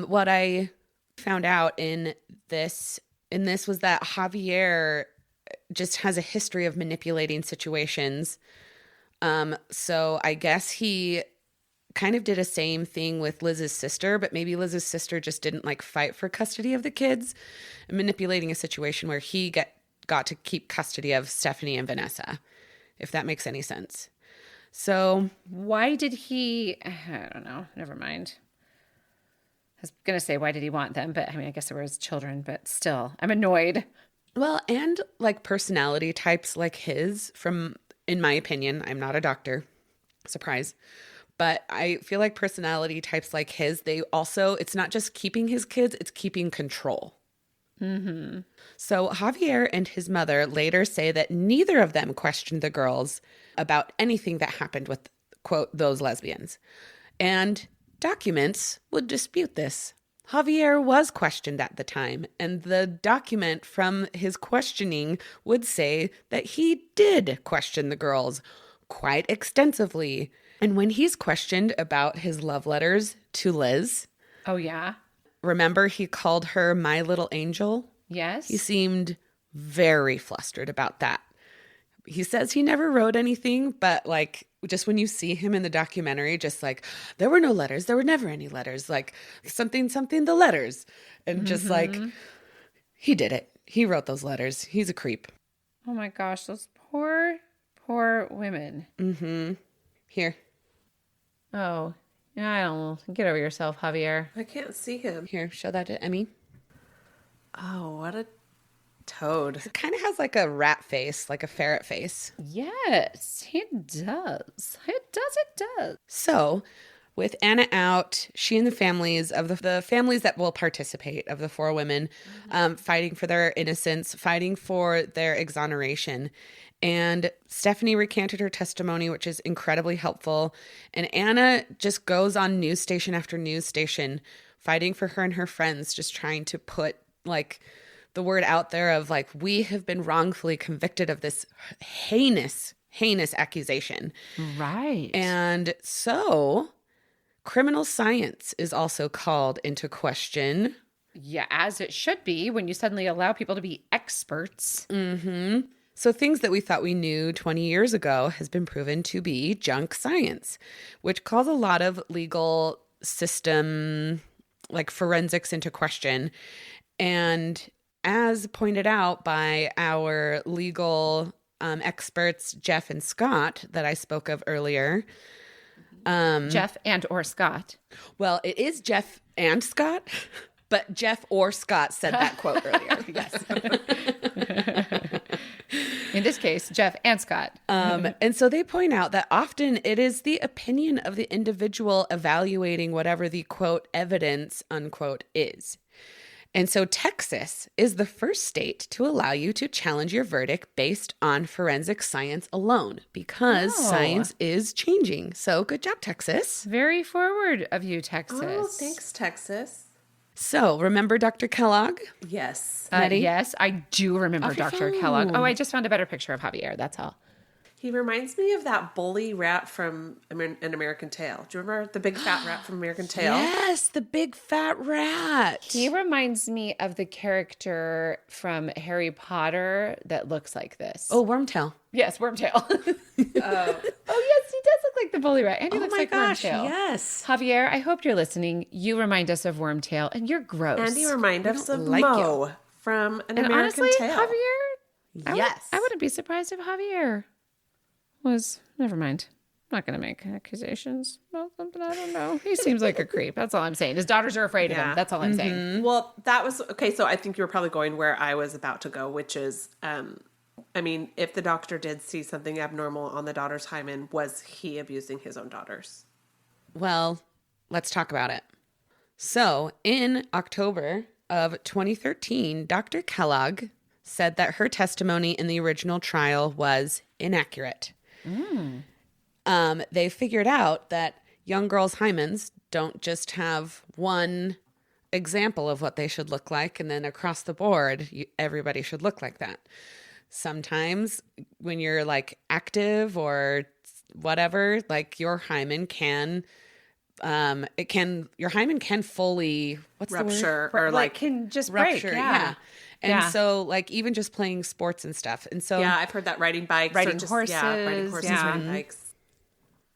what I found out in this was that Javier just has a history of manipulating situations. So I guess he kind of did a same thing with Liz's sister, but maybe Liz's sister just didn't like fight for custody of the kids, and manipulating a situation where he got to keep custody of Stephanie and Vanessa, if that makes any sense. So why did he, I don't know, never mind. I was going to say, why did he want them? But I mean, I guess they were his children, but still, I'm annoyed. Well, and like personality types like his, in my opinion, I'm not a doctor, surprise, but I feel like personality types like his, it's not just keeping his kids, it's keeping control. So Javier and his mother later say that neither of them questioned the girls about anything that happened with, quote, those lesbians. And documents would dispute this. Javier was questioned at the time, and the document from his questioning would say that he did question the girls quite extensively. And when he's questioned about his love letters to Liz. Oh, yeah? Remember he called her my little angel? Yes. He seemed very flustered about that. He says he never wrote anything, but like just when you see him in the documentary, just like there were no letters, there were never any letters, like something, the letters. And just like he did it. He wrote those letters. He's a creep. Oh my gosh, those poor women. Here. Oh, I don't know. Get over yourself, Javier. I can't see him. Here, show that to Emmy. Oh, what a toad. It kind of has like a rat face, like a ferret face. Yes, it does. It does. So, with Anna out, she and the families of the families that will participate of the 4 women fighting for their innocence, fighting for their exoneration. And Stephanie recanted her testimony, which is incredibly helpful. And Anna just goes on news station after news station, fighting for her and her friends, just trying to put like the word out there of like, we have been wrongfully convicted of this heinous accusation. Right. And so criminal science is also called into question. Yeah, as it should be when you suddenly allow people to be experts. So things that we thought we knew 20 years ago has been proven to be junk science, which calls a lot of legal system, like forensics, into question. And as pointed out by our legal experts, Jeff and Scott, that I spoke of earlier. Jeff and or Scott. Well, it is Jeff and Scott, but Jeff or Scott said that quote earlier. Yes. In this case, Jeff and Scott. And so they point out that often it is the opinion of the individual evaluating whatever the, quote, evidence, unquote, is. And so Texas is the first state to allow you to challenge your verdict based on forensic science alone because science is changing. So good job, Texas. Very forward of you, Texas. Oh, thanks, Texas. So remember Dr. Kellogg? Yes. Yes, I do remember Dr. Kellogg. Oh, I just found a better picture of Javier. That's all. He reminds me of that bully rat from An American Tail. Do you remember the big fat rat from American Tail? Yes, the big fat rat. He reminds me of the character from Harry Potter that looks like this. Oh, Wormtail. Yes, Wormtail. Oh, yes, he does look like the bully rat. And he looks like Wormtail. Yes. Javier, I hope you're listening. You remind us of Wormtail, and you're gross. And you remind us of like Mo from An American honestly, Tail. Javier, Yes. I wouldn't be surprised if Javier was, never mind. I'm not going to make accusations about something I don't know. He seems like a creep. That's all I'm saying. His daughters are afraid of him. That's all I'm saying. Well, that was, okay, so I think you were probably going where I was about to go, which is, I mean, if the doctor did see something abnormal on the daughter's hymen, was he abusing his own daughters? Well, let's talk about it. So, in October of 2013, Dr. Kellogg said that her testimony in the original trial was inaccurate. They figured out that young girls' hymens don't just have one example of what they should look like, and then across the board, everybody should look like that. Sometimes when you're like active or whatever, like your hymen can, your hymen can fully, what's Rupture the word? or like can just Rupture, break. yeah. And Yeah. so like even just playing sports and stuff. And so yeah, I've heard that riding bikes, Riding or just, horses, yeah, riding horses, yeah. riding bikes.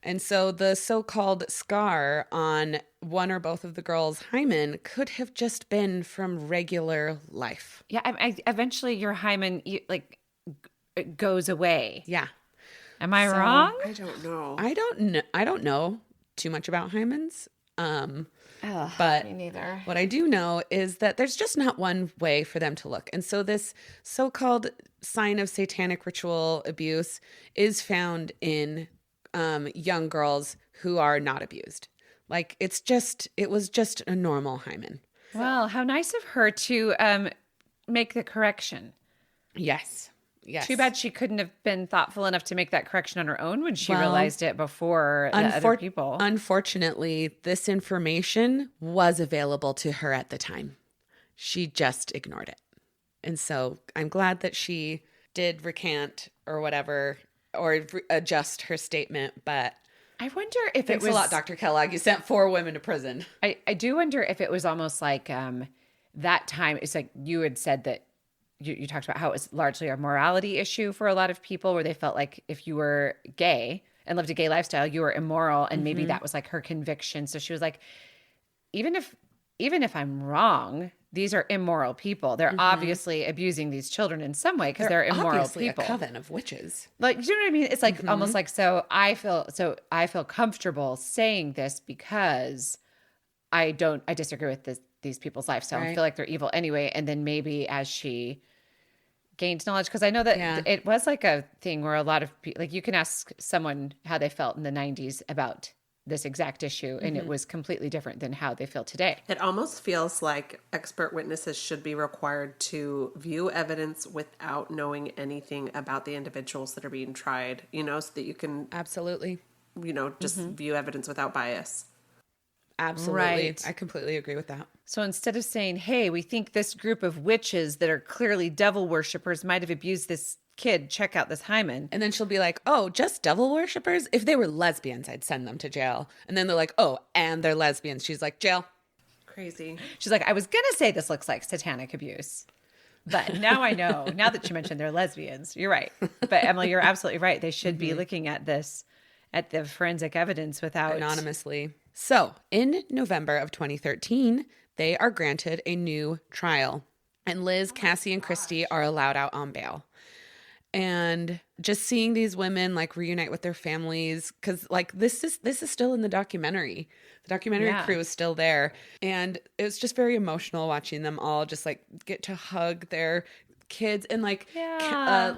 And so the so-called scar on one or both of the girls' hymen could have just been from regular life. Yeah, eventually your hymen it goes away. Yeah. Am I wrong? I don't know. I don't know too much about hymens. But Me neither. what I do know is that there's just not one way for them to look. And so this so-called sign of satanic ritual abuse is found in young girls who are not abused. Like it was just a normal hymen. Well, how nice of her to make the correction. Yes. Yes. Too bad she couldn't have been thoughtful enough to make that correction on her own when she realized it before the other people. Unfortunately, this information was available to her at the time. She just ignored it. And so I'm glad that she did recant or whatever, or adjust her statement. But I wonder if thanks it was a lot, Dr. Kellogg. You sent 4 women to prison. I do wonder if it was almost like that time. It's like you had said that you talked about how it was largely a morality issue for a lot of people, where they felt like if you were gay and lived a gay lifestyle, you were immoral, and maybe that was like her conviction. So she was like, even if I'm wrong, these are immoral people. They're obviously abusing these children in some way because they're immoral obviously people. A coven of witches. Like, you know what I mean? It's like almost like, so I feel comfortable saying this because I disagree with these people's lifestyle. I feel like they're evil anyway. And then maybe as she gained knowledge, because I know that it was like a thing where a lot of people, like you can ask someone how they felt in the 90s about this exact issue, and it was completely different than how they feel today. It almost feels like expert witnesses should be required to view evidence without knowing anything about the individuals that are being tried, so that you can, Absolutely. Just view evidence without bias. Absolutely. Right. I completely agree with that. So instead of saying, hey, we think this group of witches that are clearly devil worshippers might have abused this kid, check out this hymen. And then she'll be like, oh, just devil worshippers? If they were lesbians, I'd send them to jail. And then they're like, oh, and they're lesbians. She's like, jail. Crazy. She's like, I was going to say this looks like satanic abuse. But now I know, now that you mentioned they're lesbians, you're right. But Emily, you're absolutely right. They should be looking at this, at the forensic evidence without... Anonymously. So in November of 2013, they are granted a new trial. And Liz, Cassie, and Kristie are allowed out on bail. And just seeing these women like reunite with their families, because like this is still in the documentary. The documentary crew is still there. And it was just very emotional watching them all just like get to hug their kids. And like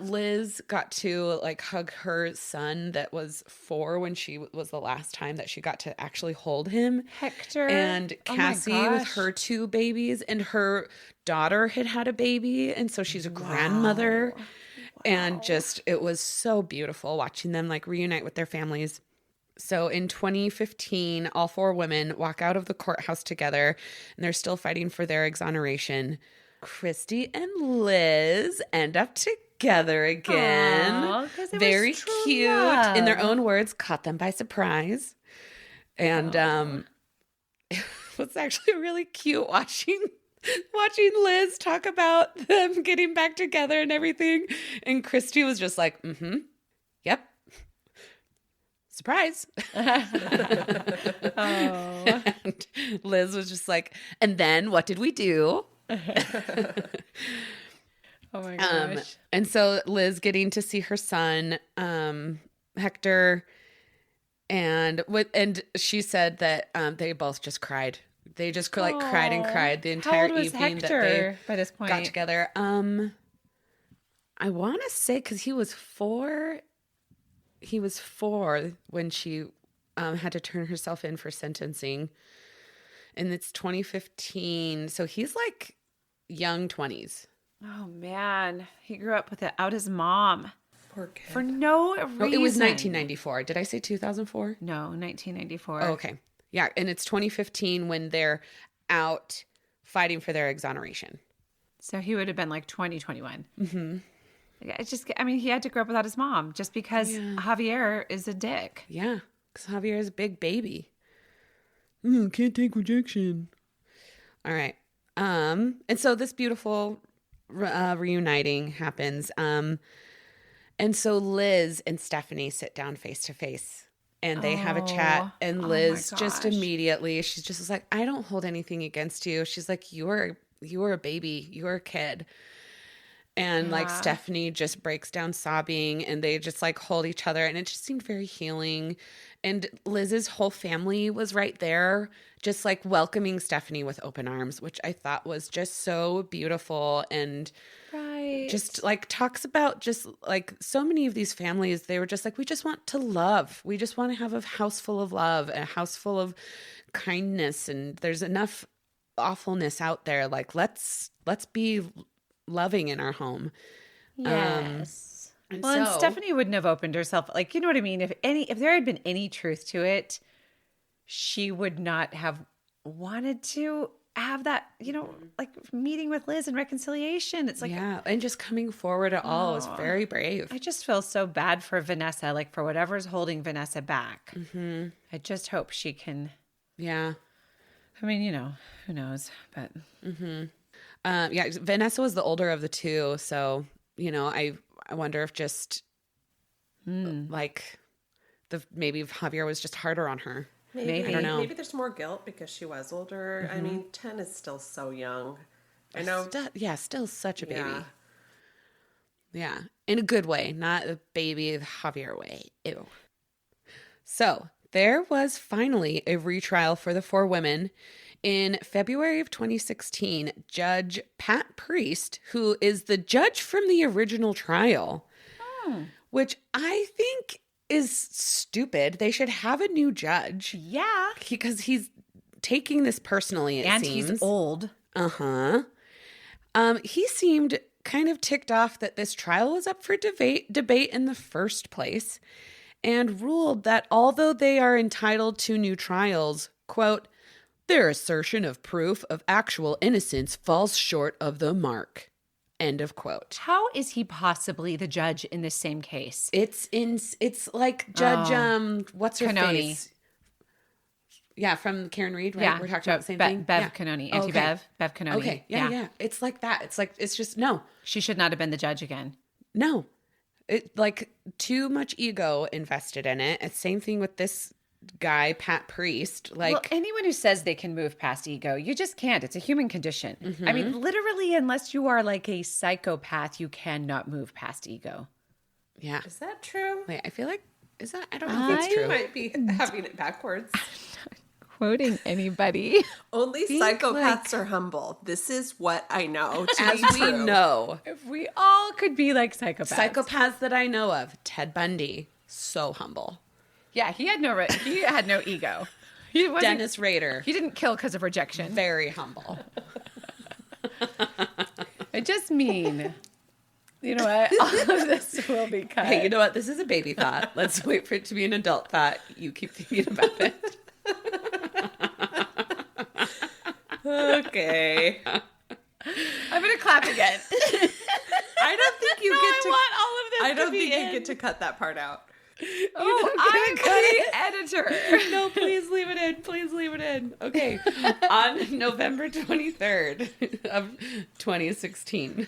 Liz got to like hug her son that was 4 when she was the last time that she got to actually hold him. Hector. And Cassie with her 2 babies, and her daughter had a baby. And so she's a grandmother. And just, it was so beautiful watching them like reunite with their families. So in 2015, all 4 women walk out of the courthouse together, and they're still fighting for their exoneration. Kristie and Liz end up together again. Aw, 'cause it was Very true cute. love. In their own words, caught them by surprise. And it was actually really cute watching Liz talk about them getting back together and everything. And Kristie was just like, yep. Surprise. And Liz was just like, and then what did we do? Oh my gosh. And so Liz getting to see her son, Hector, and she said that they both just cried. They just cried and cried the entire How old was evening Hector that they by this point? got together. I want to say because he was 4. He was 4 when she had to turn herself in for sentencing, and it's 2015. So he's like young 20s. Oh man, he grew up without his mom. Poor kid. For no reason. Oh, it was 1994. Did I say 2004? No, 1994. Oh, okay. Yeah, and it's 2015 when they're out fighting for their exoneration. So he would have been like 2021. Mm-hmm. He had to grow up without his mom just because Javier is a dick. Yeah, because Javier is a big baby. Can't take rejection. All right. And so this beautiful reuniting happens. And so Liz and Stephanie sit down face to face. And they have a chat, and Liz just immediately, she's just like, I don't hold anything against you. She's like, you were a baby. You were a kid. And like Stephanie just breaks down sobbing, and they just like hold each other, and it just seemed very healing. And Liz's whole family was right there, just like welcoming Stephanie with open arms, which I thought was just so beautiful. And just like talks about just like so many of these families, they were just like, we just want to love. We just want to have a house full of love, a house full of kindness. And there's enough awfulness out there. Like, let's be loving in our home. Yes. And Stephanie wouldn't have opened herself. Like, you know what I mean? If there had been any truth to it, she would not have wanted to have that, like meeting with Liz and reconciliation. It's like, yeah. And just coming forward at all is very brave. I just feel so bad for Vanessa, like for whatever's holding Vanessa back. Mm-hmm. I just hope she can. Yeah. I mean, who knows, but. Vanessa was the older of the two. So, I wonder if just like maybe Javier was just harder on her. Maybe. I don't know. Maybe there's more guilt because she was older. I mean, 10 is still so young. I know. Still such a baby. Yeah. In a good way, not a baby Javier way. Ew. So there was finally a retrial for the 4 women. In February of 2016, Judge Pat Priest, who is the judge from the original trial, which I think is stupid. They should have a new judge. Yeah. Because he's taking this personally, it seems. And he's old. Uh-huh. He seemed kind of ticked off that this trial was up for debate in the first place, and ruled that although they are entitled to new trials, quote, their assertion of proof of actual innocence falls short of the mark. End of quote. How is he possibly the judge in this same case? It's like Judge what's her Canoni. face? Yeah, from Karen Reed, right? Yeah. We're talking about the same thing. Bev Canoni. Auntie Bev Canoni. Okay. Yeah. It's like that. It's just no. She should not have been the judge again. No. It like too much ego invested in it. It's same thing with this guy, Pat Priest. Like, well, anyone who says they can move past ego, you just can't. It's a human condition. I mean, literally, unless you are like a psychopath, you cannot move past ego. Yeah. Is that true? Wait, I feel like, is that, I don't know if it's true. You might be having it backwards. Quoting anybody. Only psychopaths are humble. This is what I know to As be we true. know. If we all could be like psychopaths. Psychopaths that I know of, Ted Bundy, so humble. Yeah, he had no ego. He wasn't, Dennis Rader, he didn't kill because of rejection. very humble. I just mean, you know what? All of this will be cut. Hey, you know what? This is a baby thought. Let's wait for it to be an adult thought. You keep thinking about it. Okay. I'm going to clap again. I don't think you No, get I to. want all of this I to don't be think you in. get to cut that part out. Oh, I'm the editor. No, please leave it in. Please leave it in. Okay. On November 23rd of 2016.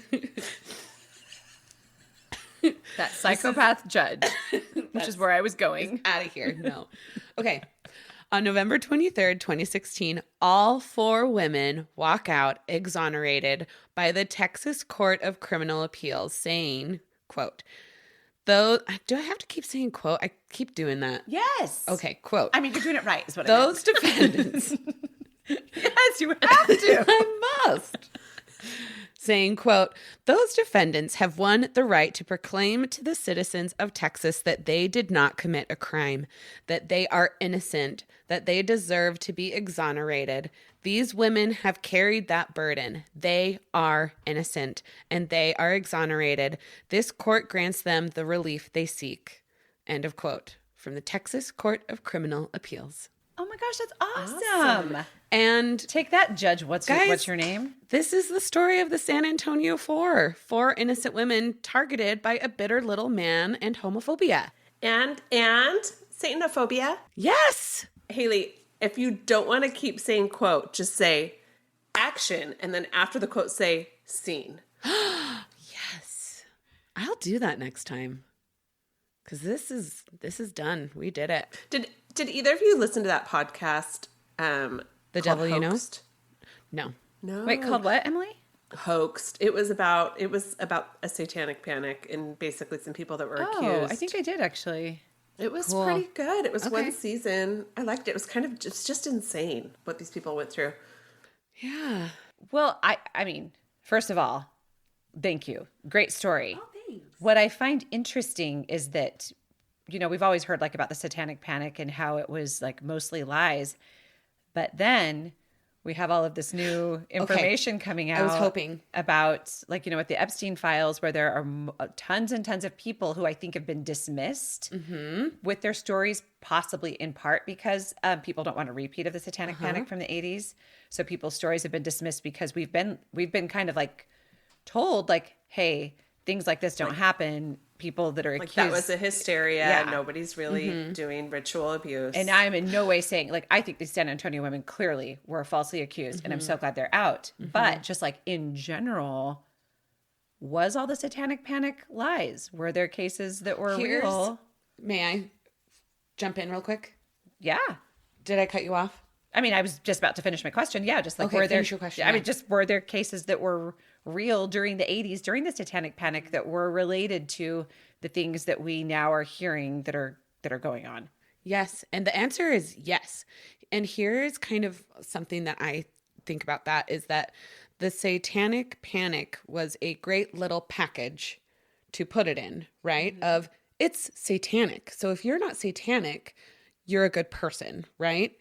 That psychopath judge, which is where I was going. Out of here. No. Okay. On November 23rd, 2016, all 4 women walk out exonerated by the Texas Court of Criminal Appeals saying, quote, though, do I have to keep saying quote? I keep doing that. Yes. Okay, quote. I mean, you're doing it right, is what Those defendants. Yes, you have to. I must. Saying, quote, those defendants have won the right to proclaim to the citizens of Texas that they did not commit a crime, that they are innocent, that they deserve to be exonerated. These women have carried that burden. They are innocent, and they are exonerated. This court grants them the relief they seek. End of quote. From the Texas Court of Criminal Appeals. Oh my gosh, that's awesome. And Take that, Judge. What's your name? this is the story of the San Antonio Four. 4 innocent women targeted by a bitter little man and homophobia. And Satanophobia. Yes. Haley, if you don't want to keep saying quote, just say action. And then after the quote, say scene. Yes. I'll do that next time. Because this is done. We did it. Did either of you listen to that podcast? The called Devil You Know? Hoaxed? No. No. Wait, called what, Emily? Hoaxed. It was about a satanic panic and basically some people that were accused. Oh, I think I did actually. It was Cool. pretty good. It was Okay. one season. I liked it. It was kind of just insane what these people went through. Yeah. Well, I mean, first of all, thank you. Great story. Oh, thanks. What I find interesting is that, we've always heard like about the satanic panic and how it was like mostly lies. But then we have all of this new information coming out. I was hoping. About like, with the Epstein files where there are tons and tons of people who I think have been dismissed with their stories, possibly in part because people don't want a repeat of the satanic panic from the 80s. So people's stories have been dismissed because we've been kind of like told like, hey, things like this don't happen. People that are Like accused. that was a hysteria. Yeah. Nobody's really doing ritual abuse. And I'm in no way saying, like, I think these San Antonio women clearly were falsely accused, and I'm so glad they're out. But just like in general, was all the satanic panic lies? Were there cases that were real? May I jump in real quick? Yeah. Did I cut you off? I mean, I was just about to finish my question. Yeah, just like Okay, were there? finish your question, I yeah. mean, just were there cases that were real during the 80s, during the satanic panic, that were related to the things that we now are hearing that are going on? Yes. And the answer is yes. And here's kind of something that I think about that is that the satanic panic was a great little package to put it in, right? Of it's satanic. So if you're not satanic, you're a good person, right?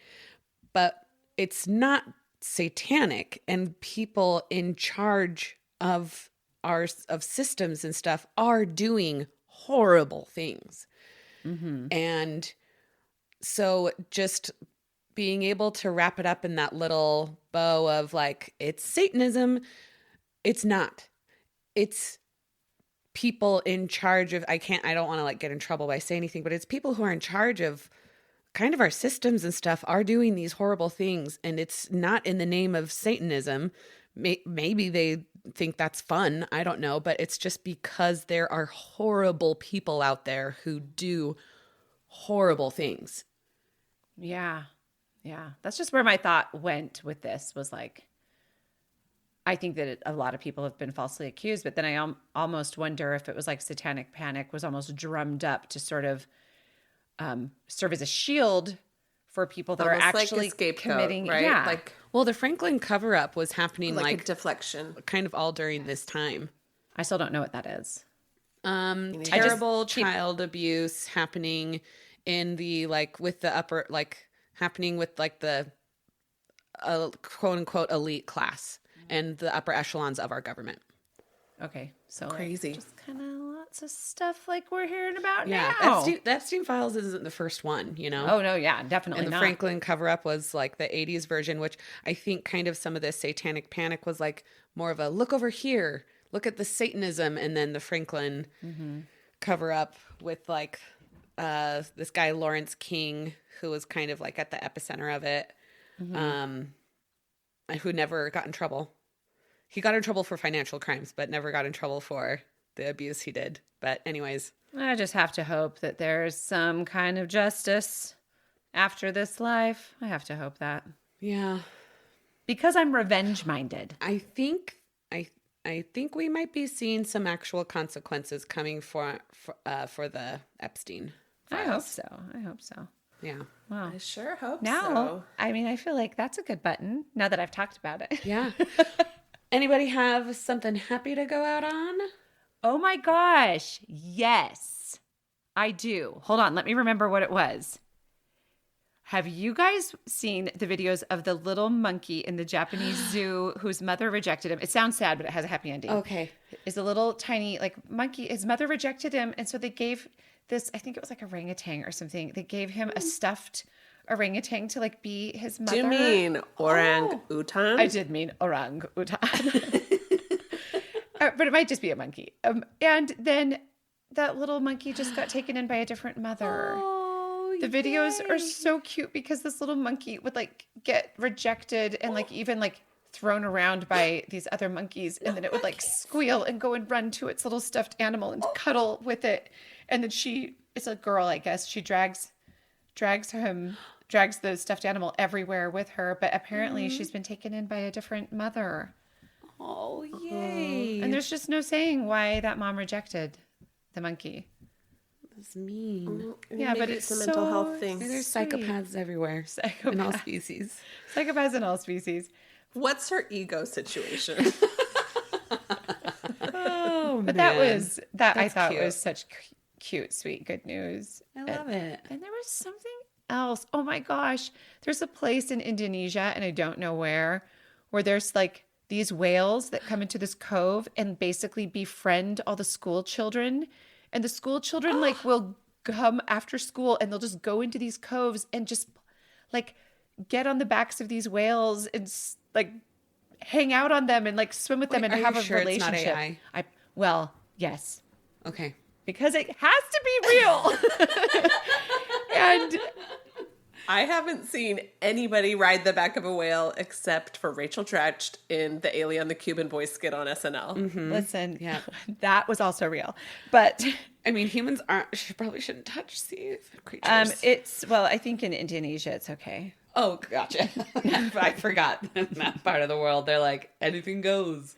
But it's not satanic, and people in charge of systems and stuff are doing horrible things. And so just being able to wrap it up in that little bow of like, it's Satanism. It's not. It's people in charge of, I don't want to like get in trouble by saying anything, but it's people who are in charge of kind of our systems and stuff are doing these horrible things. And it's not in the name of Satanism. Maybe they think that's fun. I don't know. But it's just because there are horrible people out there who do horrible things. Yeah. Yeah. That's just where my thought went with this, was like, I think that a lot of people have been falsely accused, but then I almost wonder if it was like satanic panic was almost drummed up to sort of serve as a shield for people that Almost are like actually a scapegoat, committing. right? Yeah. Like Well, the Franklin cover-up was happening a deflection. kind of all during this time. I still don't know what that is. Terrible child abuse happening in the with the upper happening with the quote unquote elite class and the upper echelons of our government. Okay. So Crazy. just kind of lots of stuff like we're hearing about Yeah, now. the Epstein files isn't the first one, Oh no, yeah, definitely And the not. Franklin cover-up was like the 80s version, which I think kind of some of this satanic panic was like more of a look over here. look at the Satanism and then the Franklin cover up with like this guy Lawrence King, who was kind of like at the epicenter of it, who never got in trouble. He got in trouble for financial crimes, but never got in trouble for the abuse he did. But anyways, I just have to hope that there's some kind of justice after this life. I have to hope that. yeah, Because I'm revenge-minded. I think we might be seeing some actual consequences coming for the Epstein files. I hope so. Yeah. Wow. I sure hope Now, so. I mean, I feel like that's a good button now that I've talked about it. Yeah. Anybody have something happy to go out on? Oh my gosh. Yes, I do. Hold on. Let me remember what it was. Have you guys seen the videos of the little monkey in the Japanese zoo whose mother rejected him? It sounds sad, but it has a happy ending. Okay. Is a little tiny like monkey. His mother rejected him. And so they gave this, I think it was like orangutan or something. They gave him a stuffed orangutan to like be his mother. Do you mean orang-utan? I did mean orang-utan. But it might just be a monkey. And then that little monkey just got taken in by a different mother. Oh, The videos are so cute because this little monkey would like get rejected and like even like thrown around by these other monkeys. And then it would like squeal and go and run to its little stuffed animal and cuddle with it. And then it's a girl, I guess. She drags the stuffed animal everywhere with her. But apparently she's been taken in by a different mother. Oh, yay. And there's just no saying why that mom rejected the monkey. That's mean. Yeah, Maybe but it's a mental so health thing. There's psychopaths everywhere. In all species. Psychopaths in all species. What's her ego situation? Oh, But that was that I That's thought cute. was such cute, sweet, good news. I love it. And there was something else. Oh my gosh. There's a place in Indonesia, and I don't know where there's like these whales that come into this cove and basically befriend all the school children. And the school children like will come after school and they'll just go into these coves and just like get on the backs of these whales and like hang out on them and like swim with them and are you have a sure it's not relationship. AI? Well, yes. Okay. Because it has to be real. And I haven't seen anybody ride the back of a whale except for Rachel Dratch in the Alien the Cuban Boy skit on SNL. listen, Yeah. that was also real. But I mean, humans probably shouldn't touch sea creatures. I think in Indonesia it's okay. Oh, gotcha. I forgot. In that part of the world, they're like, anything goes.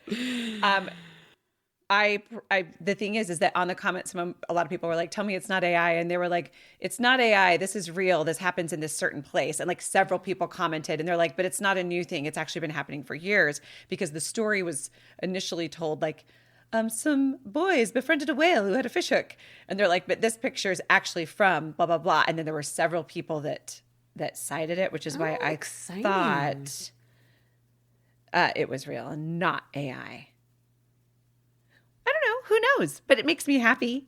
The thing is that on the comments, a lot of people were like, tell me it's not AI. And they were like, it's not AI. This is real. This happens in this certain place. And like several people commented and they're like, but it's not a new thing. It's actually been happening for years because the story was initially told like, some boys befriended a whale who had a fish hook. And they're like, but this picture is actually from blah, blah, blah. And then there were several people that cited it, which is why I exciting. thought it was real and not AI. I don't know. Who knows? But it makes me happy.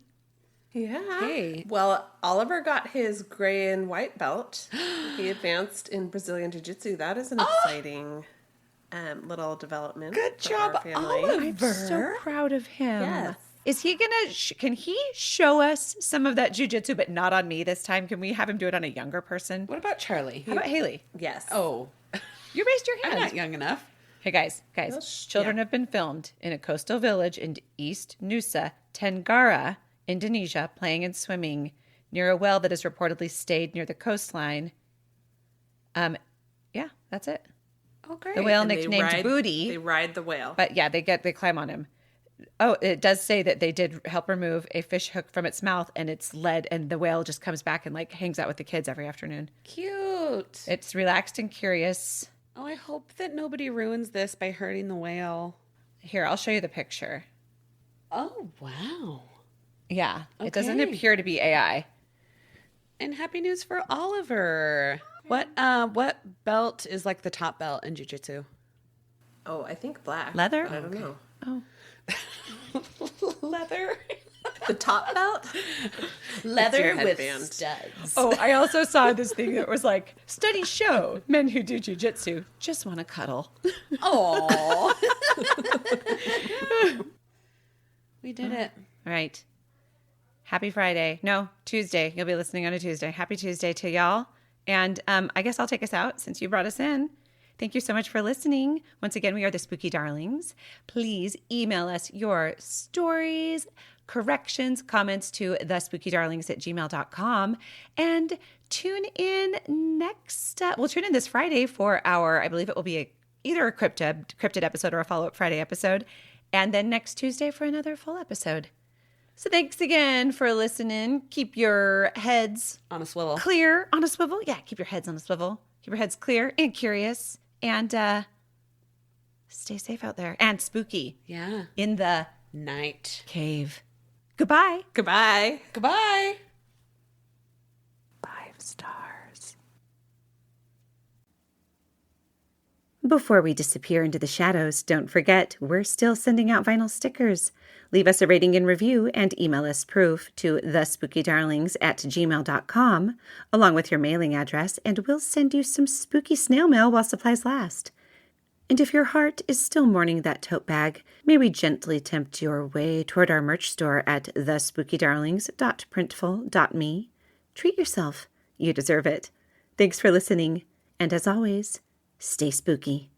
Yeah. Hey. Well, Oliver got his gray and white belt. He advanced in Brazilian Jiu-Jitsu. That is an exciting little development. Good for job, our family. Oliver. I'm so proud of him. Yes. Is he gonna? Can he show us some of that jujitsu, but not on me this time? Can we have him do it on a younger person? What about Charlie? How about Haley? Yes. Oh, You raised your I'm hand. not young enough. Hey guys, children yeah. have been filmed in a coastal village in East Nusa Tenggara, Indonesia, playing and swimming near a well that has reportedly stayed near the coastline. Yeah, that's it. Oh, great. The whale And they nicknamed ride- Booty. They ride the whale. But yeah, they climb on him. Oh, it does say that they did help remove a fish hook from its mouth and it's lead, and the whale just comes back and like hangs out with the kids every afternoon. Cute. It's relaxed and curious. Oh, I hope that nobody ruins this by hurting the whale. Here, I'll show you the picture. Oh, wow. Yeah, it doesn't Okay. appear to be AI. And happy news for Oliver. What belt is like the top belt in jiu-jitsu? Oh, I think black. Leather? But I don't know. Oh, Leather. The top belt? Leather with studs. oh, I also saw this thing that was like, studies show men who do jujitsu just want to cuddle. Oh. We did it. All right. Happy Friday. No, Tuesday. You'll be listening on a Tuesday. Happy Tuesday to y'all. And I guess I'll take us out since you brought us in. Thank you so much for listening. Once again, we are the Spooky Darlings. Please email us your stories, corrections, comments to thespookydarlings@gmail.com. And tune in we'll tune in this Friday for I believe it will be either a cryptid episode or a follow-up Friday episode. And then next Tuesday for another full episode. So thanks again for listening. Keep your heads On a swivel. clear, on a swivel. Yeah, keep your heads on a swivel. Keep your heads clear and curious. And stay safe out there. And spooky. Yeah. In the Night. cave. Goodbye. Goodbye. Goodbye. 5 stars. Before we disappear into the shadows, don't forget, we're still sending out vinyl stickers. Leave us a rating and review and email us proof to thespookydarlings@gmail.com along with your mailing address, and we'll send you some spooky snail mail while supplies last. And if your heart is still mourning that tote bag, may we gently tempt your way toward our merch store at thespookydarlings.printful.me. Treat yourself. You deserve it. Thanks for listening. And as always, stay spooky.